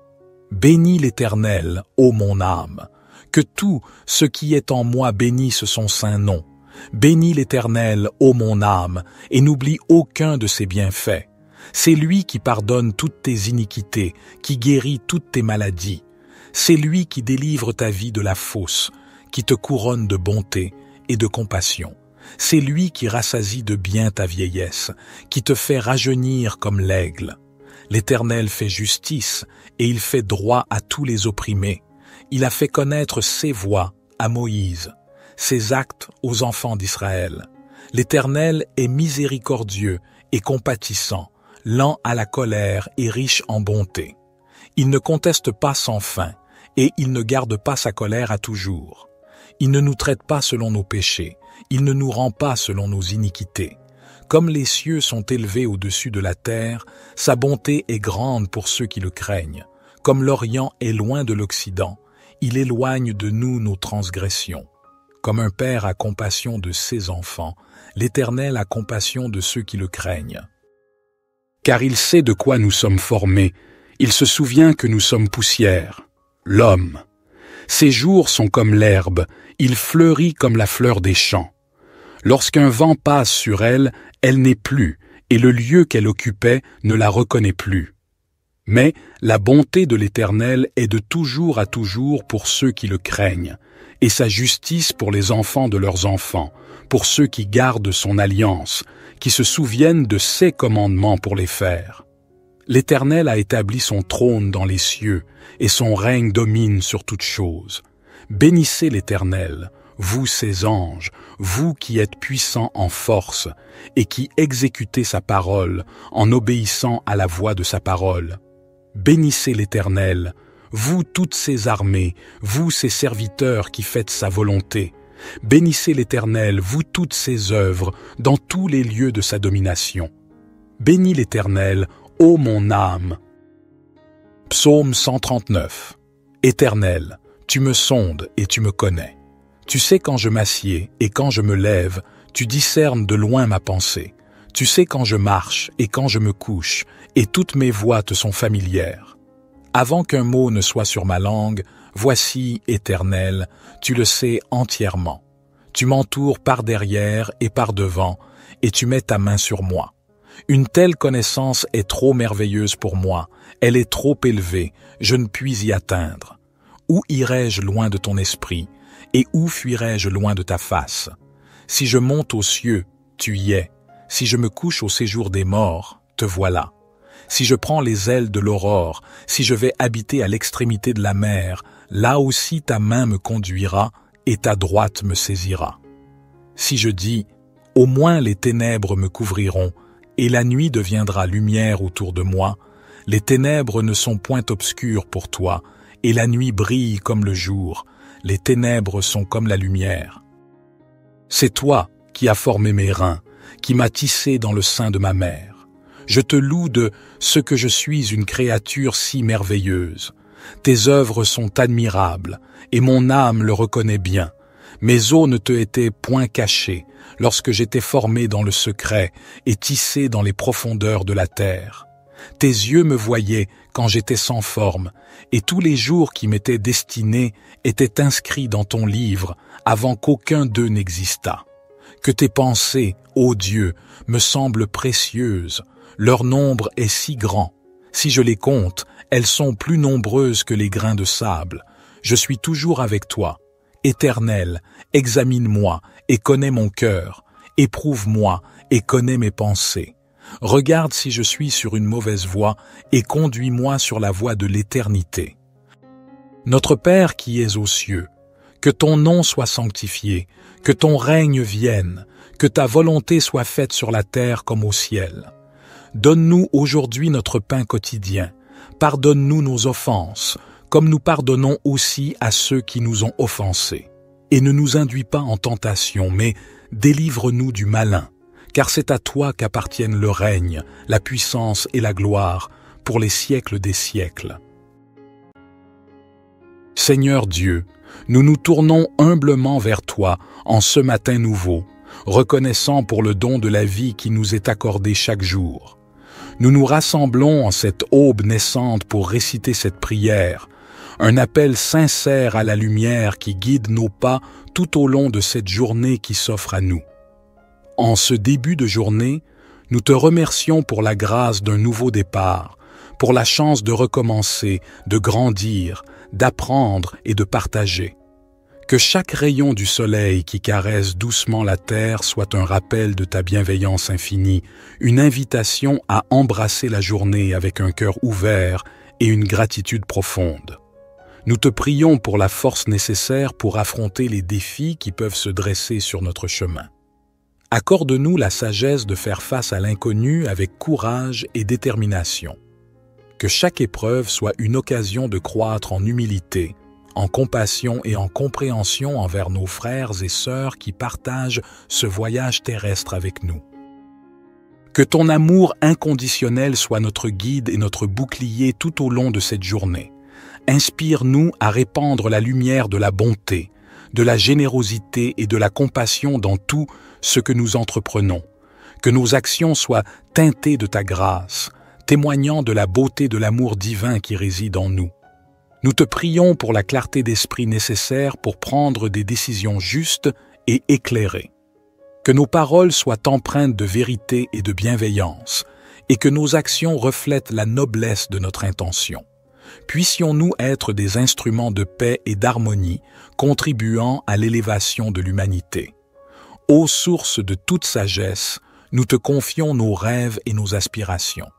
Speaker 1: Bénis l'Éternel, ô mon âme. Que tout ce qui est en moi bénisse son saint nom. Bénis l'Éternel, ô mon âme, et n'oublie aucun de ses bienfaits. C'est lui qui pardonne toutes tes iniquités, qui guérit toutes tes maladies. C'est lui qui délivre ta vie de la fosse, qui te couronne de bonté et de compassion. C'est lui qui rassasie de bien ta vieillesse, qui te fait rajeunir comme l'aigle. L'Éternel fait justice, et il fait droit à tous les opprimés. Il a fait connaître ses voies à Moïse, ses actes aux enfants d'Israël. L'Éternel est miséricordieux et compatissant, lent à la colère et riche en bonté. Il ne conteste pas sans fin, et il ne garde pas sa colère à toujours. Il ne nous traite pas selon nos péchés, il ne nous rend pas selon nos iniquités. Comme les cieux sont élevés au-dessus de la terre, sa bonté est grande pour ceux qui le craignent. Comme l'Orient est loin de l'Occident, il éloigne de nous nos transgressions. Comme un père a compassion de ses enfants, l'Éternel a compassion de ceux qui le craignent. Car il sait de quoi nous sommes formés, il se souvient que nous sommes poussière. L'homme. Ses jours sont comme l'herbe, il fleurit comme la fleur des champs. Lorsqu'un vent passe sur elle, elle n'est plus, et le lieu qu'elle occupait ne la reconnaît plus. Mais la bonté de l'Éternel est de toujours à toujours pour ceux qui le craignent, et sa justice pour les enfants de leurs enfants, pour ceux qui gardent son alliance, qui se souviennent de ses commandements pour les faire. L'Éternel a établi son trône dans les cieux, et son règne domine sur toutes choses. Bénissez l'Éternel, vous ses anges, vous qui êtes puissants en force, et qui exécutez sa parole en obéissant à la voix de sa parole. Bénissez l'Éternel, vous toutes ses armées, vous ses serviteurs qui faites sa volonté. Bénissez l'Éternel, vous toutes ses œuvres, dans tous les lieux de sa domination. Bénis l'Éternel, ô mon âme. Psaume 139. Éternel, tu me sondes et tu me connais. Tu sais quand je m'assieds et quand je me lève, tu discernes de loin ma pensée. Tu sais quand je marche et quand je me couche, et toutes mes voies te sont familières. Avant qu'un mot ne soit sur ma langue, voici, Éternel, tu le sais entièrement. Tu m'entoures par derrière et par devant, et tu mets ta main sur moi. Une telle connaissance est trop merveilleuse pour moi, elle est trop élevée, je ne puis y atteindre. Où irai-je loin de ton esprit, et où fuirai-je loin de ta face? Si je monte aux cieux, tu y es. Si je me couche au séjour des morts, te voilà. Si je prends les ailes de l'aurore, si je vais habiter à l'extrémité de la mer, là aussi ta main me conduira et ta droite me saisira. Si je dis, au moins les ténèbres me couvriront, et la nuit deviendra lumière autour de moi, les ténèbres ne sont point obscures pour toi, et la nuit brille comme le jour, les ténèbres sont comme la lumière. C'est toi qui as formé mes reins, qui m'as tissé dans le sein de ma mère. Je te loue de ce que je suis une créature si merveilleuse. Tes œuvres sont admirables, et mon âme le reconnaît bien. Mes os ne te étaient point cachés, lorsque j'étais formé dans le secret et tissé dans les profondeurs de la terre. Tes yeux me voyaient quand j'étais sans forme, et tous les jours qui m'étaient destinés étaient inscrits dans ton livre avant qu'aucun d'eux n'existât. Que tes pensées, ô Dieu, me semblent précieuses, leur nombre est si grand. Si je les compte, elles sont plus nombreuses que les grains de sable. Je suis toujours avec toi. Éternel, examine-moi et connais mon cœur. Éprouve-moi et connais mes pensées. Regarde si je suis sur une mauvaise voie et conduis-moi sur la voie de l'éternité. Notre Père qui es aux cieux, que ton nom soit sanctifié, que ton règne vienne, que ta volonté soit faite sur la terre comme au ciel. Donne-nous aujourd'hui notre pain quotidien. Pardonne-nous nos offenses, comme nous pardonnons aussi à ceux qui nous ont offensés. Et ne nous induis pas en tentation, mais délivre-nous du malin, car c'est à toi qu'appartiennent le règne, la puissance et la gloire, pour les siècles des siècles. Seigneur Dieu, nous nous tournons humblement vers toi en ce matin nouveau, reconnaissant pour le don de la vie qui nous est accordé chaque jour. Nous nous rassemblons en cette aube naissante pour réciter cette prière, un appel sincère à la lumière qui guide nos pas tout au long de cette journée qui s'offre à nous. En ce début de journée, nous te remercions pour la grâce d'un nouveau départ, pour la chance de recommencer, de grandir, d'apprendre et de partager. Que chaque rayon du soleil qui caresse doucement la terre soit un rappel de ta bienveillance infinie, une invitation à embrasser la journée avec un cœur ouvert et une gratitude profonde. Nous te prions pour la force nécessaire pour affronter les défis qui peuvent se dresser sur notre chemin. Accorde-nous la sagesse de faire face à l'inconnu avec courage et détermination. Que chaque épreuve soit une occasion de croître en humilité, en compassion et en compréhension envers nos frères et sœurs qui partagent ce voyage terrestre avec nous. Que ton amour inconditionnel soit notre guide et notre bouclier tout au long de cette journée. Inspire-nous à répandre la lumière de la bonté, de la générosité et de la compassion dans tout ce que nous entreprenons. Que nos actions soient teintées de ta grâce, témoignant de la beauté de l'amour divin qui réside en nous. Nous te prions pour la clarté d'esprit nécessaire pour prendre des décisions justes et éclairées. Que nos paroles soient empreintes de vérité et de bienveillance, et que nos actions reflètent la noblesse de notre intention. Puissions-nous être des instruments de paix et d'harmonie, contribuant à l'élévation de l'humanité. Ô source de toute sagesse, nous te confions nos rêves et nos aspirations.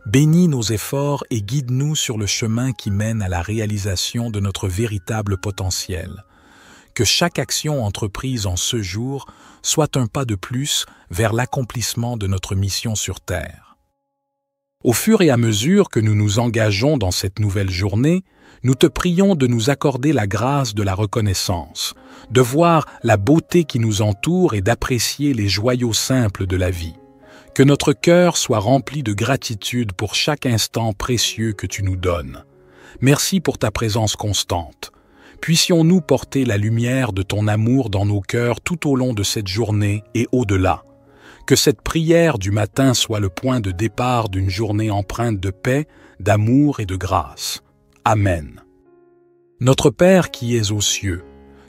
Speaker 1: Bénis nos efforts et guide-nous sur le chemin qui mène à la réalisation de notre véritable potentiel. Que chaque action entreprise en ce jour soit un pas de plus vers l'accomplissement de notre mission sur Terre. Au fur et à mesure que nous nous engageons dans cette nouvelle journée, nous te prions de nous accorder la grâce de la reconnaissance, de voir la beauté qui nous entoure et d'apprécier les joyaux simples de la vie. Que notre cœur soit rempli de gratitude pour chaque instant précieux que tu nous donnes. Merci pour ta présence constante. Puissions-nous porter la lumière de ton amour dans nos cœurs tout au long de cette journée et au-delà. Que cette prière du matin soit le point de départ d'une journée empreinte de paix, d'amour et de grâce. Amen. Notre Père qui es aux cieux,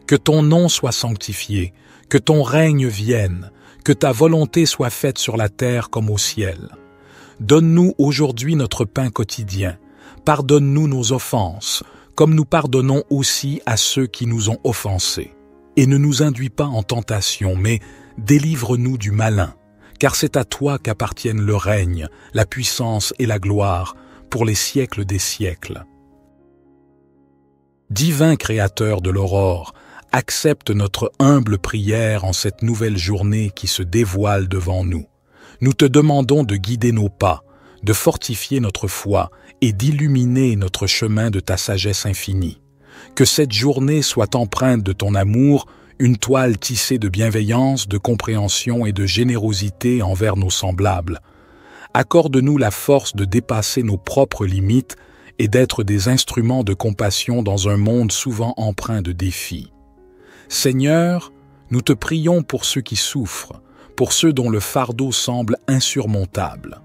Speaker 1: que ton nom soit sanctifié, que ton règne vienne, que ta volonté soit faite sur la terre comme au ciel. Donne-nous aujourd'hui notre pain quotidien. Pardonne-nous nos offenses, comme nous pardonnons aussi à ceux qui nous ont offensés. Et ne nous induis pas en tentation, mais délivre-nous du malin, car c'est à toi qu'appartiennent le règne, la puissance et la gloire, pour les siècles des siècles. Divin Créateur de l'aurore, accepte notre humble prière en cette nouvelle journée qui se dévoile devant nous. Nous te demandons de guider nos pas, de fortifier notre foi et d'illuminer notre chemin de ta sagesse infinie. Que cette journée soit empreinte de ton amour, une toile tissée de bienveillance, de compréhension et de générosité envers nos semblables. Accorde-nous la force de dépasser nos propres limites et d'être des instruments de compassion dans un monde souvent empreint de défis. Seigneur, nous te prions pour ceux qui souffrent, pour ceux dont le fardeau semble insurmontable.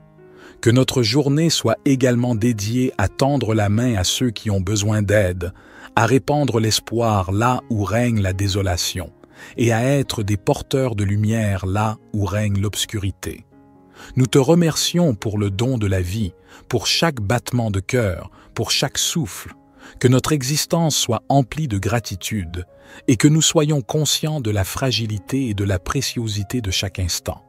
Speaker 1: Que notre journée soit également dédiée à tendre la main à ceux qui ont besoin d'aide, à répandre l'espoir là où règne la désolation, et à être des porteurs de lumière là où règne l'obscurité. Nous te remercions pour le don de la vie, pour chaque battement de cœur, pour chaque souffle, que notre existence soit emplie de gratitude et que nous soyons conscients de la fragilité et de la préciosité de chaque instant.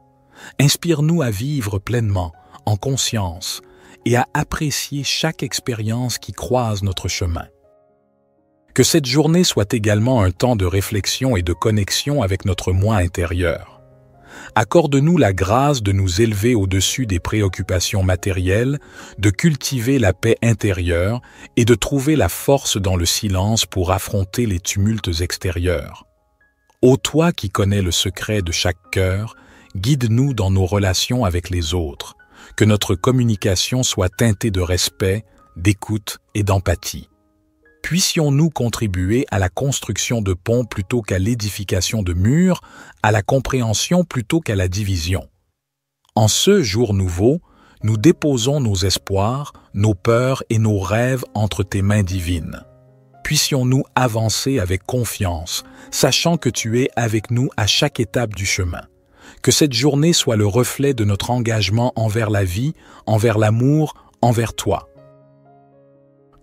Speaker 1: Inspire-nous à vivre pleinement, en conscience, et à apprécier chaque expérience qui croise notre chemin. Que cette journée soit également un temps de réflexion et de connexion avec notre moi intérieur. Accorde-nous la grâce de nous élever au-dessus des préoccupations matérielles, de cultiver la paix intérieure et de trouver la force dans le silence pour affronter les tumultes extérieurs. Ô toi qui connais le secret de chaque cœur, guide-nous dans nos relations avec les autres, que notre communication soit teintée de respect, d'écoute et d'empathie. Puissions-nous contribuer à la construction de ponts plutôt qu'à l'édification de murs, à la compréhension plutôt qu'à la division. En ce jour nouveau, nous déposons nos espoirs, nos peurs et nos rêves entre tes mains divines. Puissions-nous avancer avec confiance, sachant que tu es avec nous à chaque étape du chemin. Que cette journée soit le reflet de notre engagement envers la vie, envers l'amour, envers toi.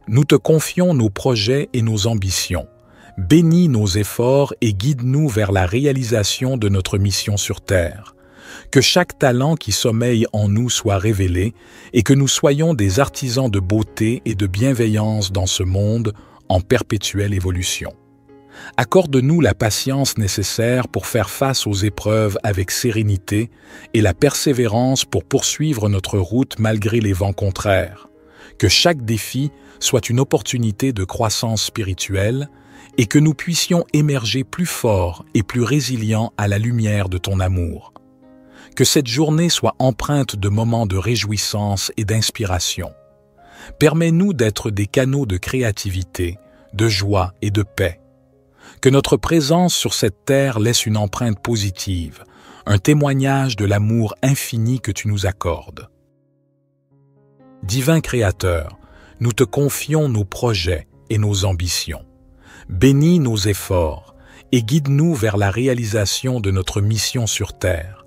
Speaker 1: Nous te confions nos projets et nos ambitions. Bénis nos efforts et guide-nous vers la réalisation de notre mission sur Terre. Que chaque talent qui sommeille en nous soit révélé et que nous soyons des artisans de beauté et de bienveillance dans ce monde en perpétuelle évolution. Accorde-nous la patience nécessaire pour faire face aux épreuves avec sérénité et la persévérance pour poursuivre notre route malgré les vents contraires. Que chaque défi soit une opportunité de croissance spirituelle et que nous puissions émerger plus forts et plus résilients à la lumière de ton amour. Que cette journée soit empreinte de moments de réjouissance et d'inspiration. Permets-nous d'être des canaux de créativité, de joie et de paix. Que notre présence sur cette terre laisse une empreinte positive, un témoignage de l'amour infini que tu nous accordes. Divin Créateur, nous te confions nos projets et nos ambitions. Bénis nos efforts et guide-nous vers la réalisation de notre mission sur Terre.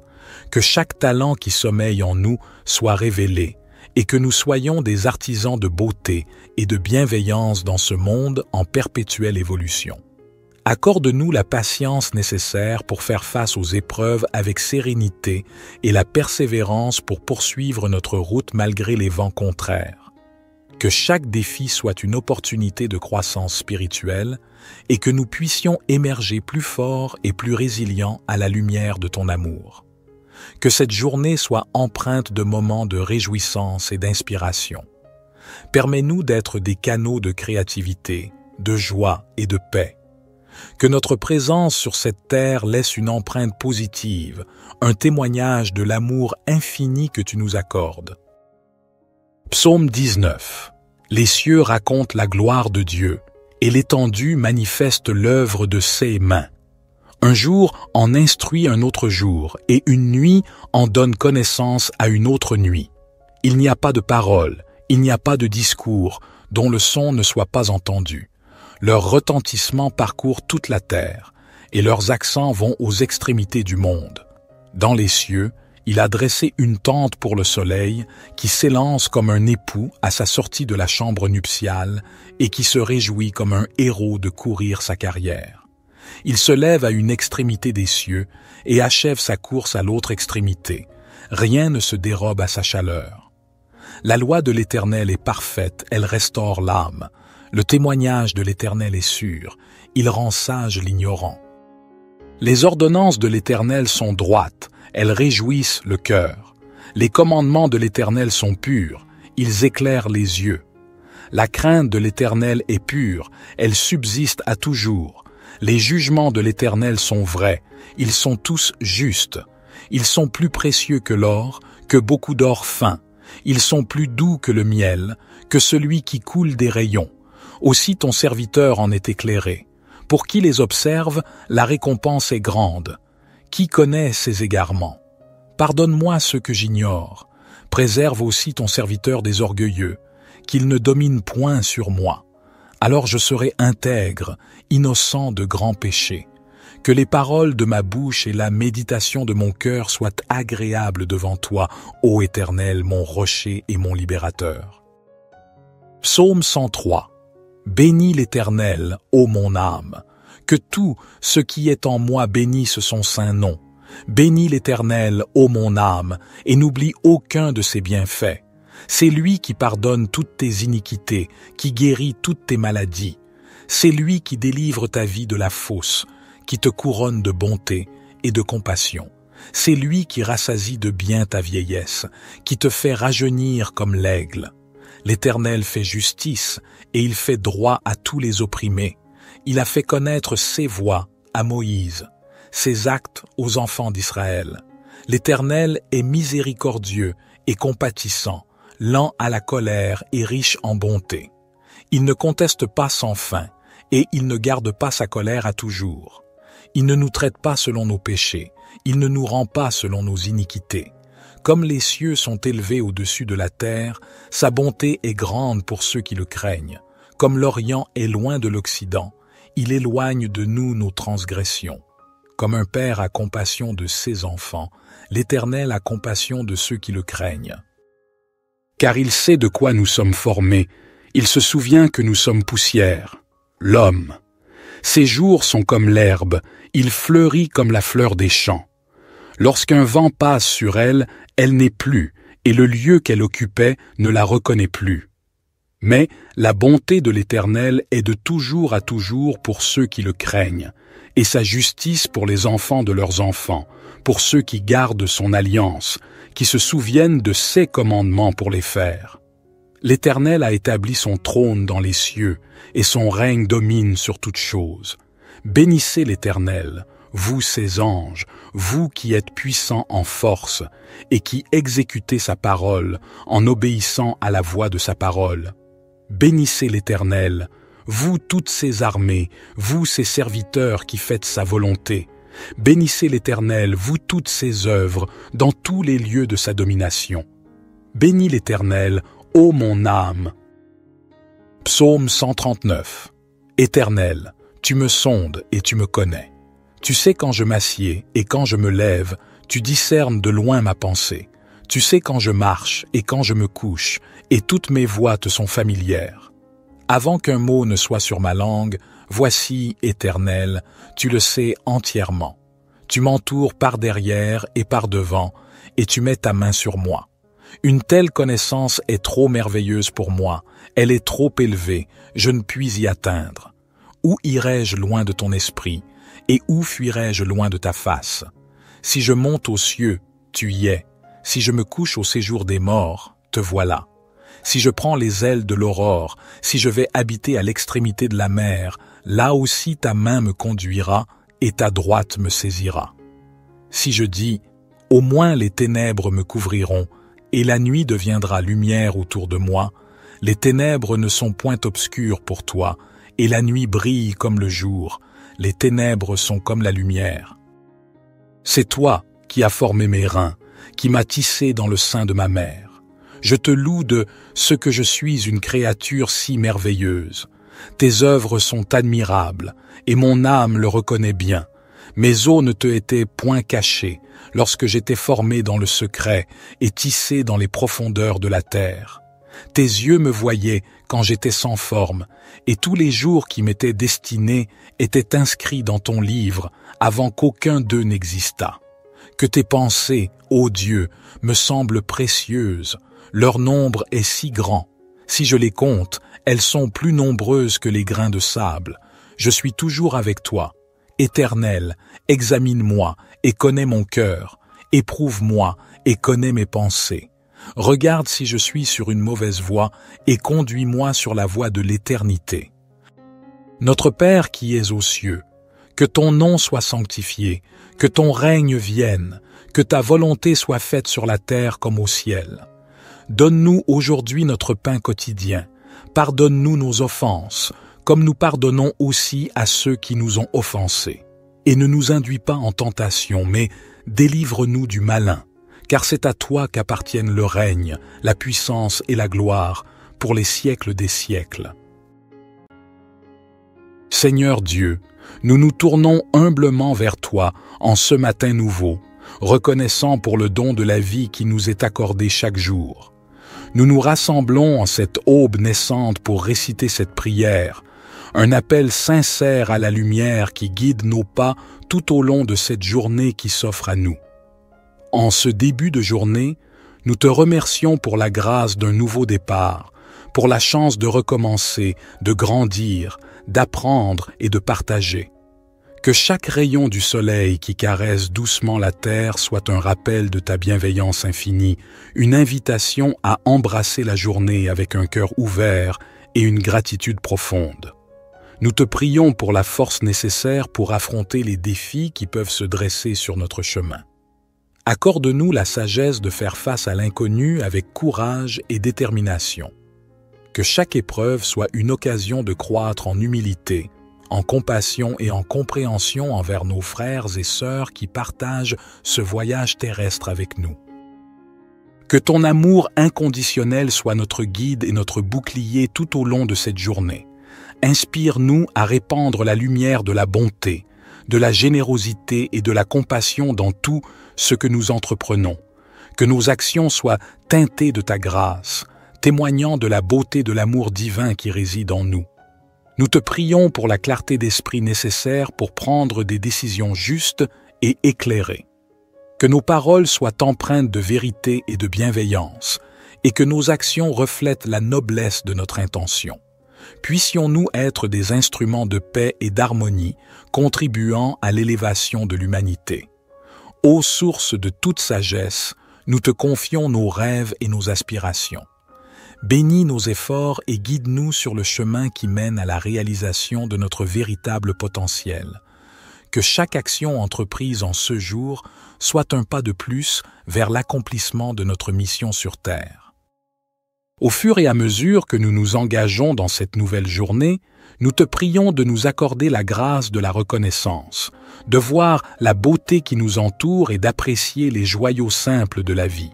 Speaker 1: Que chaque talent qui sommeille en nous soit révélé et que nous soyons des artisans de beauté et de bienveillance dans ce monde en perpétuelle évolution. Accorde-nous la patience nécessaire pour faire face aux épreuves avec sérénité et la persévérance pour poursuivre notre route malgré les vents contraires. Que chaque défi soit une opportunité de croissance spirituelle et que nous puissions émerger plus forts et plus résilients à la lumière de ton amour. Que cette journée soit empreinte de moments de réjouissance et d'inspiration. Permets-nous d'être des canaux de créativité, de joie et de paix. Que notre présence sur cette terre laisse une empreinte positive, un témoignage de l'amour infini que tu nous accordes. Psaume 19. Les cieux racontent la gloire de Dieu, et l'étendue manifeste l'œuvre de ses mains. Un jour en instruit un autre jour, et une nuit en donne connaissance à une autre nuit. Il n'y a pas de parole, il n'y a pas de discours, dont le son ne soit pas entendu. Leur retentissement parcourt toute la terre, et leurs accents vont aux extrémités du monde. Dans les cieux, Il a dressé une tente pour le soleil qui s'élance comme un époux à sa sortie de la chambre nuptiale et qui se réjouit comme un héros de courir sa carrière. Il se lève à une extrémité des cieux et achève sa course à l'autre extrémité. Rien ne se dérobe à sa chaleur. La loi de l'Éternel est parfaite, elle restaure l'âme. Le témoignage de l'Éternel est sûr, il rend sage l'ignorant. Les ordonnances de l'Éternel sont droites, elles réjouissent le cœur. Les commandements de l'Éternel sont purs, ils éclairent les yeux. La crainte de l'Éternel est pure, elle subsiste à toujours. Les jugements de l'Éternel sont vrais, ils sont tous justes. Ils sont plus précieux que l'or, que beaucoup d'or fin. Ils sont plus doux que le miel, que celui qui coule des rayons. Aussi ton serviteur en est éclairé. Pour qui les observe, la récompense est grande. Qui connaît ses égarements? Pardonne-moi ce que j'ignore. Préserve aussi ton serviteur des orgueilleux, qu'il ne domine point sur moi. Alors je serai intègre, innocent de grands péchés. Que les paroles de ma bouche et la méditation de mon cœur soient agréables devant toi, ô Éternel, mon rocher et mon libérateur. Psaume 103. Bénis l'Éternel, ô mon âme. Que tout ce qui est en moi bénisse son saint nom. Bénis l'Éternel, ô mon âme, et n'oublie aucun de ses bienfaits. C'est lui qui pardonne toutes tes iniquités, qui guérit toutes tes maladies. C'est lui qui délivre ta vie de la fosse, qui te couronne de bonté et de compassion. C'est lui qui rassasie de bien ta vieillesse, qui te fait rajeunir comme l'aigle. L'Éternel fait justice, et il fait droit à tous les opprimés. Il a fait connaître ses voies à Moïse, ses actes aux enfants d'Israël. L'Éternel est miséricordieux et compatissant, lent à la colère et riche en bonté. Il ne conteste pas sans fin, et il ne garde pas sa colère à toujours. Il ne nous traite pas selon nos péchés, il ne nous rend pas selon nos iniquités. Comme les cieux sont élevés au-dessus de la terre, sa bonté est grande pour ceux qui le craignent. Comme l'Orient est loin de l'Occident, il éloigne de nous nos transgressions. Comme un père a compassion de ses enfants, l'Éternel a compassion de ceux qui le craignent. Car il sait de quoi nous sommes formés, il se souvient que nous sommes poussière. L'homme. Ses jours sont comme l'herbe, il fleurit comme la fleur des champs. Lorsqu'un vent passe sur elle, elle n'est plus, et le lieu qu'elle occupait ne la reconnaît plus. Mais la bonté de l'Éternel est de toujours à toujours pour ceux qui le craignent, et sa justice pour les enfants de leurs enfants, pour ceux qui gardent son alliance, qui se souviennent de ses commandements pour les faire. L'Éternel a établi son trône dans les cieux, et son règne domine sur toutes choses. Bénissez l'Éternel, vous ses anges, vous qui êtes puissants en force, et qui exécutez sa parole en obéissant à la voix de sa parole. Bénissez l'Éternel, vous toutes ses armées, vous ses serviteurs qui faites sa volonté. Bénissez l'Éternel, vous toutes ses œuvres, dans tous les lieux de sa domination. Bénis l'Éternel, ô mon âme. Psaume 139. Éternel, tu me sondes et tu me connais. Tu sais quand je m'assieds et quand je me lève, tu discernes de loin ma pensée. Tu sais quand je marche et quand je me couche, et toutes mes voies te sont familières. Avant qu'un mot ne soit sur ma langue, voici, Éternel, tu le sais entièrement. Tu m'entoures par derrière et par devant, et tu mets ta main sur moi. Une telle connaissance est trop merveilleuse pour moi, elle est trop élevée, je ne puis y atteindre. Où irai-je loin de ton esprit, et où fuirai-je loin de ta face? Si je monte aux cieux, tu y es. Si je me couche au séjour des morts, te voilà. Si je prends les ailes de l'aurore, si je vais habiter à l'extrémité de la mer, là aussi ta main me conduira et ta droite me saisira. Si je dis, au moins les ténèbres me couvriront, et la nuit deviendra lumière autour de moi, les ténèbres ne sont point obscures pour toi, et la nuit brille comme le jour, les ténèbres sont comme la lumière. C'est toi qui as formé mes reins, qui m'as tissé dans le sein de ma mère. Je te loue de ce que je suis une créature si merveilleuse. Tes œuvres sont admirables, et mon âme le reconnaît bien. Mes os ne te étaient point cachés lorsque j'étais formé dans le secret et tissé dans les profondeurs de la terre. Tes yeux me voyaient quand j'étais sans forme, et tous les jours qui m'étaient destinés étaient inscrits dans ton livre avant qu'aucun d'eux n'existât. Que tes pensées, ô Dieu, me semblent précieuses, leur nombre est si grand. Si je les compte, elles sont plus nombreuses que les grains de sable. Je suis toujours avec toi. Éternel, examine-moi et connais mon cœur. Éprouve-moi et connais mes pensées. Regarde si je suis sur une mauvaise voie et conduis-moi sur la voie de l'éternité. Notre Père qui es aux cieux, que ton nom soit sanctifié, que ton règne vienne, que ta volonté soit faite sur la terre comme au ciel. Donne-nous aujourd'hui notre pain quotidien. Pardonne-nous nos offenses, comme nous pardonnons aussi à ceux qui nous ont offensés. Et ne nous induis pas en tentation, mais délivre-nous du malin, car c'est à toi qu'appartiennent le règne, la puissance et la gloire, pour les siècles des siècles. Seigneur Dieu, nous nous tournons humblement vers toi en ce matin nouveau, reconnaissant pour le don de la vie qui nous est accordé chaque jour. Nous nous rassemblons en cette aube naissante pour réciter cette prière, un appel sincère à la lumière qui guide nos pas tout au long de cette journée qui s'offre à nous. En ce début de journée, nous te remercions pour la grâce d'un nouveau départ, pour la chance de recommencer, de grandir, d'apprendre et de partager. Que chaque rayon du soleil qui caresse doucement la terre soit un rappel de ta bienveillance infinie, une invitation à embrasser la journée avec un cœur ouvert et une gratitude profonde. Nous te prions pour la force nécessaire pour affronter les défis qui peuvent se dresser sur notre chemin. Accorde-nous la sagesse de faire face à l'inconnu avec courage et détermination. Que chaque épreuve soit une occasion de croître en humilité, en compassion et en compréhension envers nos frères et sœurs qui partagent ce voyage terrestre avec nous. Que ton amour inconditionnel soit notre guide et notre bouclier tout au long de cette journée. Inspire-nous à répandre la lumière de la bonté, de la générosité et de la compassion dans tout ce que nous entreprenons. Que nos actions soient teintées de ta grâce, témoignant de la beauté de l'amour divin qui réside en nous. Nous te prions pour la clarté d'esprit nécessaire pour prendre des décisions justes et éclairées. Que nos paroles soient empreintes de vérité et de bienveillance, et que nos actions reflètent la noblesse de notre intention. Puissions-nous être des instruments de paix et d'harmonie, contribuant à l'élévation de l'humanité. Ô source de toute sagesse, nous te confions nos rêves et nos aspirations. Bénis nos efforts et guide-nous sur le chemin qui mène à la réalisation de notre véritable potentiel. Que chaque action entreprise en ce jour soit un pas de plus vers l'accomplissement de notre mission sur Terre. Au fur et à mesure que nous nous engageons dans cette nouvelle journée, nous te prions de nous accorder la grâce de la reconnaissance, de voir la beauté qui nous entoure et d'apprécier les joyaux simples de la vie.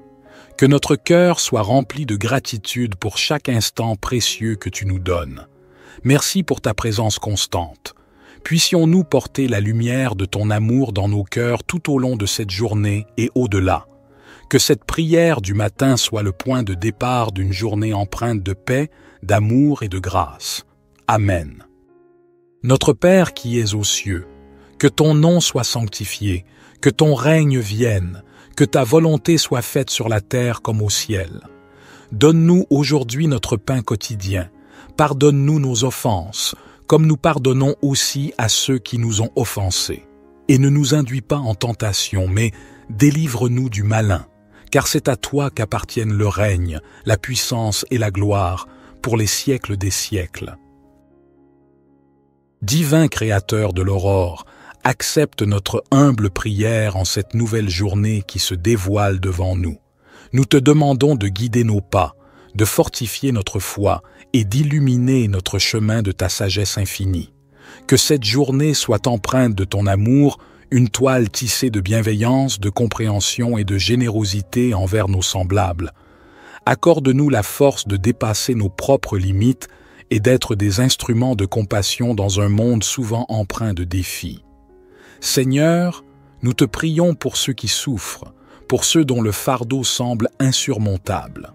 Speaker 1: Que notre cœur soit rempli de gratitude pour chaque instant précieux que tu nous donnes. Merci pour ta présence constante. Puissions-nous porter la lumière de ton amour dans nos cœurs tout au long de cette journée et au-delà. Que cette prière du matin soit le point de départ d'une journée empreinte de paix, d'amour et de grâce. Amen. Notre Père qui es aux cieux, que ton nom soit sanctifié, que ton règne vienne, que ta volonté soit faite sur la terre comme au ciel. Donne-nous aujourd'hui notre pain quotidien. Pardonne-nous nos offenses, comme nous pardonnons aussi à ceux qui nous ont offensés. Et ne nous induis pas en tentation, mais délivre-nous du malin, car c'est à toi qu'appartiennent le règne, la puissance et la gloire, pour les siècles des siècles. Divin Créateur de l'aurore, accepte notre humble prière en cette nouvelle journée qui se dévoile devant nous. Nous te demandons de guider nos pas, de fortifier notre foi et d'illuminer notre chemin de ta sagesse infinie. Que cette journée soit empreinte de ton amour, une toile tissée de bienveillance, de compréhension et de générosité envers nos semblables. Accorde-nous la force de dépasser nos propres limites et d'être des instruments de compassion dans un monde souvent empreint de défis. Seigneur, nous te prions pour ceux qui souffrent, pour ceux dont le fardeau semble insurmontable.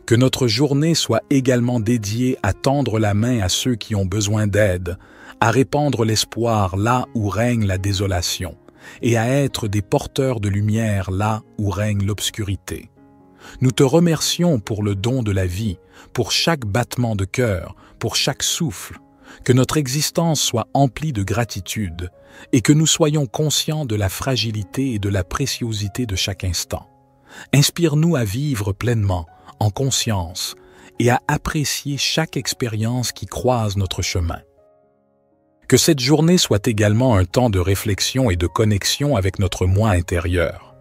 Speaker 1: Que notre journée soit également dédiée à tendre la main à ceux qui ont besoin d'aide, à répandre l'espoir là où règne la désolation, et à être des porteurs de lumière là où règne l'obscurité. Nous te remercions pour le don de la vie, pour chaque battement de cœur, pour chaque souffle, que notre existence soit emplie de gratitude et que nous soyons conscients de la fragilité et de la préciosité de chaque instant. Inspire-nous à vivre pleinement, en conscience, et à apprécier chaque expérience qui croise notre chemin. Que cette journée soit également un temps de réflexion et de connexion avec notre moi intérieur.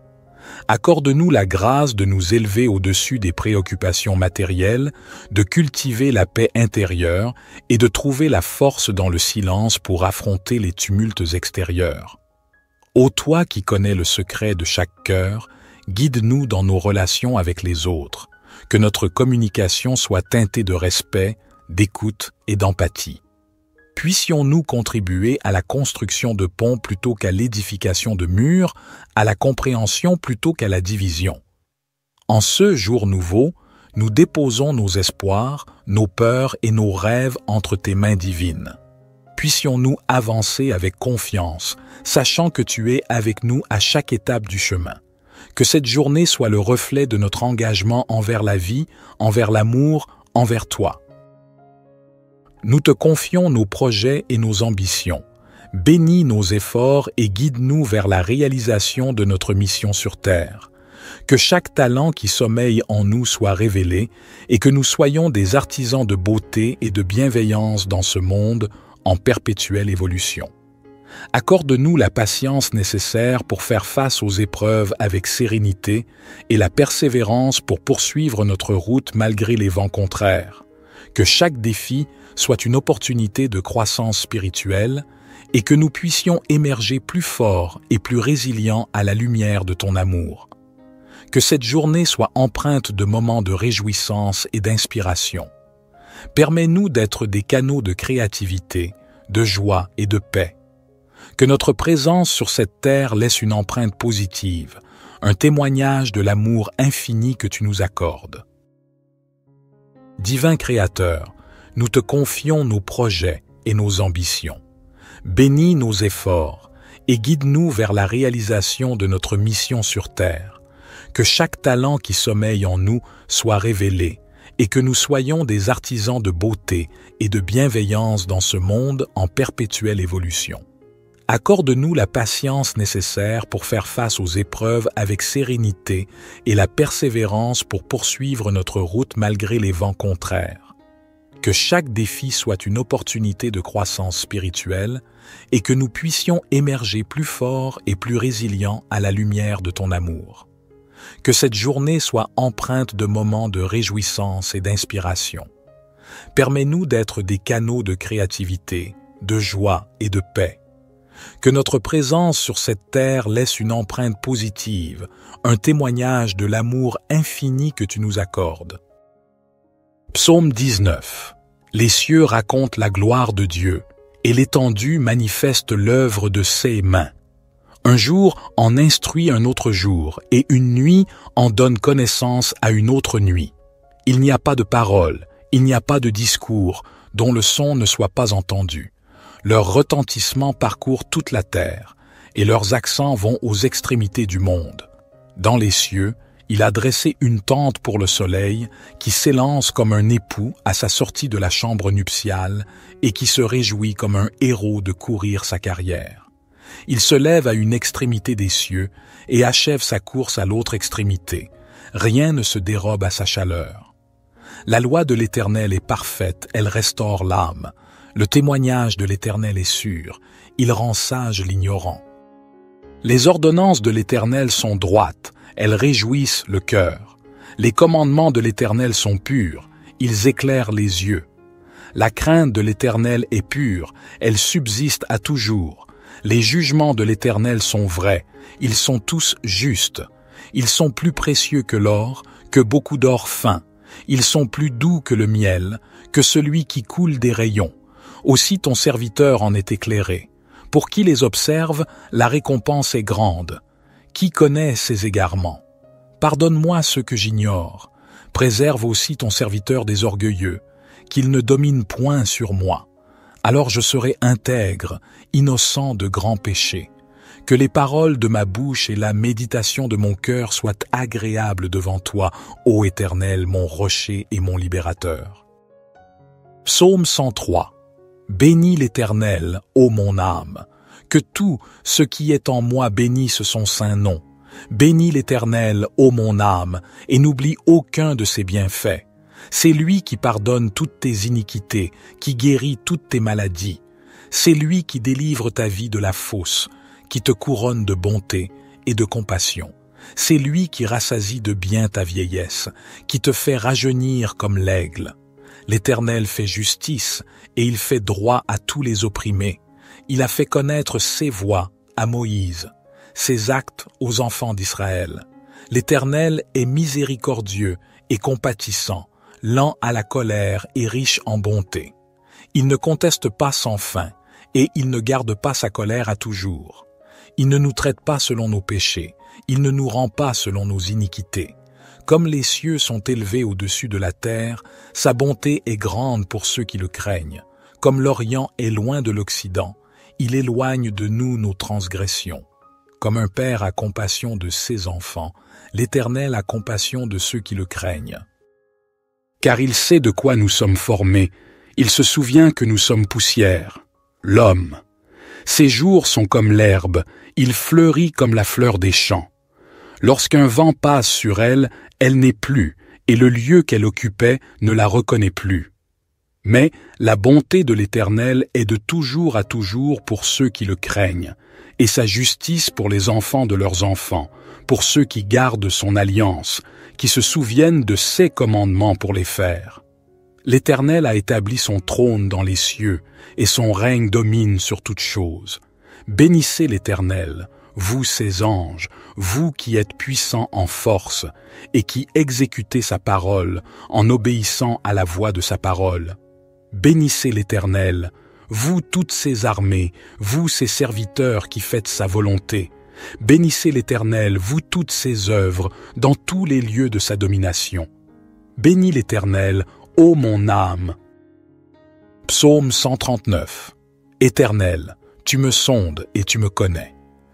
Speaker 1: Accorde-nous la grâce de nous élever au-dessus des préoccupations matérielles, de cultiver la paix intérieure et de trouver la force dans le silence pour affronter les tumultes extérieurs. Ô toi qui connais le secret de chaque cœur, guide-nous dans nos relations avec les autres, que notre communication soit teintée de respect, d'écoute et d'empathie. Puissions-nous contribuer à la construction de ponts plutôt qu'à l'édification de murs, à la compréhension plutôt qu'à la division. En ce jour nouveau, nous déposons nos espoirs, nos peurs et nos rêves entre tes mains divines. Puissions-nous avancer avec confiance, sachant que tu es avec nous à chaque étape du chemin. Que cette journée soit le reflet de notre engagement envers la vie, envers l'amour, envers toi. Nous te confions nos projets et nos ambitions. Bénis nos efforts et guide-nous vers la réalisation de notre mission sur Terre. Que chaque talent qui sommeille en nous soit révélé et que nous soyons des artisans de beauté et de bienveillance dans ce monde en perpétuelle évolution. Accorde-nous la patience nécessaire pour faire face aux épreuves avec sérénité et la persévérance pour poursuivre notre route malgré les vents contraires. Que chaque défi soit une opportunité de croissance spirituelle et que nous puissions émerger plus forts et plus résilients à la lumière de ton amour. Que cette journée soit empreinte de moments de réjouissance et d'inspiration. Permets-nous d'être des canaux de créativité, de joie et de paix. Que notre présence sur cette terre laisse une empreinte positive, un témoignage de l'amour infini que tu nous accordes. Divin Créateur, nous te confions nos projets et nos ambitions. Bénis nos efforts et guide-nous vers la réalisation de notre mission sur Terre. Que chaque talent qui sommeille en nous soit révélé et que nous soyons des artisans de beauté et de bienveillance dans ce monde en perpétuelle évolution. Accorde-nous la patience nécessaire pour faire face aux épreuves avec sérénité et la persévérance pour poursuivre notre route malgré les vents contraires. Que chaque défi soit une opportunité de croissance spirituelle et que nous puissions émerger plus forts et plus résilients à la lumière de ton amour. Que cette journée soit empreinte de moments de réjouissance et d'inspiration. Permets-nous d'être des canaux de créativité, de joie et de paix. Que notre présence sur cette terre laisse une empreinte positive, un témoignage de l'amour infini que tu nous accordes. Psaume 19. Les cieux racontent la gloire de Dieu, et l'étendue manifeste l'œuvre de ses mains. Un jour en instruit un autre jour, et une nuit en donne connaissance à une autre nuit. Il n'y a pas de parole, il n'y a pas de discours, dont le son ne soit pas entendu. Leur retentissement parcourt toute la terre, et leurs accents vont aux extrémités du monde. Dans les cieux, il a dressé une tente pour le soleil, qui s'élance comme un époux à sa sortie de la chambre nuptiale, et qui se réjouit comme un héros de courir sa carrière. Il se lève à une extrémité des cieux, et achève sa course à l'autre extrémité. Rien ne se dérobe à sa chaleur. La loi de l'Éternel est parfaite, elle restaure l'âme. Le témoignage de l'Éternel est sûr, il rend sage l'ignorant. Les ordonnances de l'Éternel sont droites, elles réjouissent le cœur. Les commandements de l'Éternel sont purs, ils éclairent les yeux. La crainte de l'Éternel est pure, elle subsiste à toujours. Les jugements de l'Éternel sont vrais, ils sont tous justes. Ils sont plus précieux que l'or, que beaucoup d'or fin. Ils sont plus doux que le miel, que celui qui coule des rayons. Aussi ton serviteur en est éclairé. Pour qui les observe, la récompense est grande. Qui connaît ses égarements? Pardonne-moi ceux que j'ignore. Préserve aussi ton serviteur des orgueilleux, qu'il ne domine point sur moi. Alors je serai intègre, innocent de grands péchés. Que les paroles de ma bouche et la méditation de mon cœur soient agréables devant toi, ô Éternel, mon rocher et mon libérateur. Psaume 103. Bénis l'Éternel, ô mon âme. Que tout ce qui est en moi bénisse son saint nom. Bénis l'Éternel, ô mon âme, et n'oublie aucun de ses bienfaits. C'est lui qui pardonne toutes tes iniquités, qui guérit toutes tes maladies. C'est lui qui délivre ta vie de la fosse, qui te couronne de bonté et de compassion. C'est lui qui rassasie de bien ta vieillesse, qui te fait rajeunir comme l'aigle. L'Éternel fait justice, et il fait droit à tous les opprimés. Il a fait connaître ses voies à Moïse, ses actes aux enfants d'Israël. L'Éternel est miséricordieux et compatissant, lent à la colère et riche en bonté. Il ne conteste pas sans fin, et il ne garde pas sa colère à toujours. Il ne nous traite pas selon nos péchés, il ne nous rend pas selon nos iniquités. Comme les cieux sont élevés au-dessus de la terre, sa bonté est grande pour ceux qui le craignent. Comme l'Orient est loin de l'Occident, il éloigne de nous nos transgressions. Comme un père a compassion de ses enfants, l'Éternel a compassion de ceux qui le craignent. Car il sait de quoi nous sommes formés, il se souvient que nous sommes poussière. L'homme. Ses jours sont comme l'herbe, il fleurit comme la fleur des champs. Lorsqu'un vent passe sur elle, elle n'est plus, et le lieu qu'elle occupait ne la reconnaît plus. Mais la bonté de l'Éternel est de toujours à toujours pour ceux qui le craignent, et sa justice pour les enfants de leurs enfants, pour ceux qui gardent son alliance, qui se souviennent de ses commandements pour les faire. L'Éternel a établi son trône dans les cieux, et son règne domine sur toutes choses. Bénissez l'Éternel, vous ses anges, vous qui êtes puissants en force, et qui exécutez sa parole en obéissant à la voix de sa parole. Bénissez l'Éternel, vous toutes ses armées, vous ses serviteurs qui faites sa volonté. Bénissez l'Éternel, vous toutes ses œuvres, dans tous les lieux de sa domination. Bénis l'Éternel, ô mon âme. Psaume 139. Éternel, tu me sondes et tu me connais.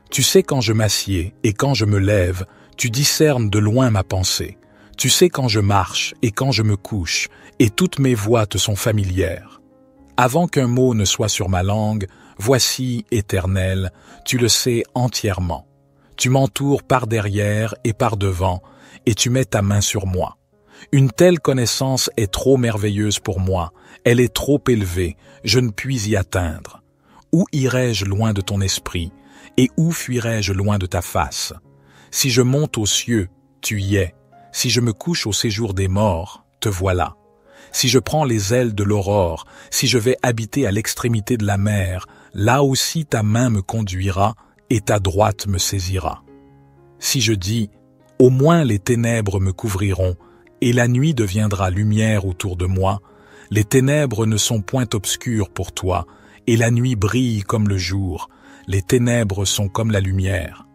Speaker 1: Tu sais quand je m'assieds et quand je me lève, tu discernes de loin ma pensée. Tu sais quand je marche et quand je me couche, et toutes mes voies te sont familières. Avant qu'un mot ne soit sur ma langue, voici, Éternel, tu le sais entièrement. Tu m'entoures par derrière et par devant, et tu mets ta main sur moi. Une telle connaissance est trop merveilleuse pour moi, elle est trop élevée, je ne puis y atteindre. Où irai-je loin de ton esprit, et où fuirai-je loin de ta face? Si je monte aux cieux, tu y es. Si je me couche au séjour des morts, te voilà. Si je prends les ailes de l'aurore, si je vais habiter à l'extrémité de la mer, là aussi ta main me conduira et ta droite me saisira. Si je dis, au moins les ténèbres me couvriront, et la nuit deviendra lumière autour de moi, les ténèbres ne sont point obscures pour toi, et la nuit brille comme le jour, les ténèbres sont comme la lumière.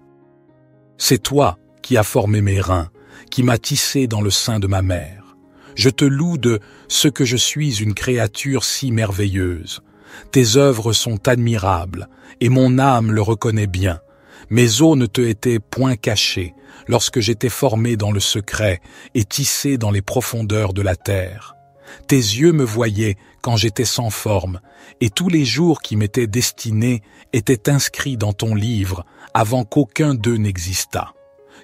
Speaker 1: C'est toi qui as formé mes reins, qui m'as tissé dans le sein de ma mère. Je te loue de ce que je suis une créature si merveilleuse. Tes œuvres sont admirables, et mon âme le reconnaît bien. Mes os ne te étaient point cachés, lorsque j'étais formé dans le secret et tissé dans les profondeurs de la terre. Tes yeux me voyaient quand j'étais sans forme, et tous les jours qui m'étaient destinés étaient inscrits dans ton livre avant qu'aucun d'eux n'existât.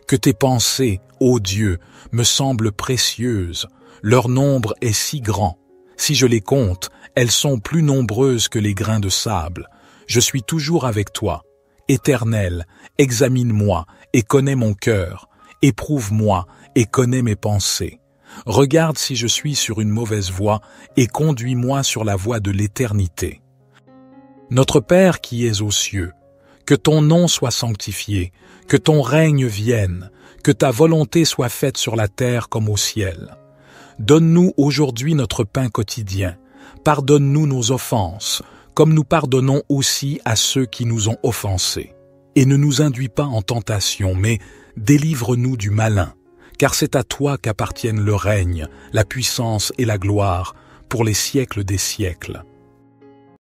Speaker 1: Que tes pensées, ô Dieu, me semblent précieuses, leur nombre est si grand. Si je les compte, elles sont plus nombreuses que les grains de sable. Je suis toujours avec toi. Éternel, examine-moi et connais mon cœur. Éprouve-moi et connais mes pensées. Regarde si je suis sur une mauvaise voie et conduis-moi sur la voie de l'éternité. Notre Père qui es aux cieux, que ton nom soit sanctifié, que ton règne vienne, que ta volonté soit faite sur la terre comme au ciel. Donne-nous aujourd'hui notre pain quotidien. Pardonne-nous nos offenses, comme nous pardonnons aussi à ceux qui nous ont offensés. Et ne nous induis pas en tentation, mais délivre-nous du malin, car c'est à toi qu'appartiennent le règne, la puissance et la gloire, pour les siècles des siècles.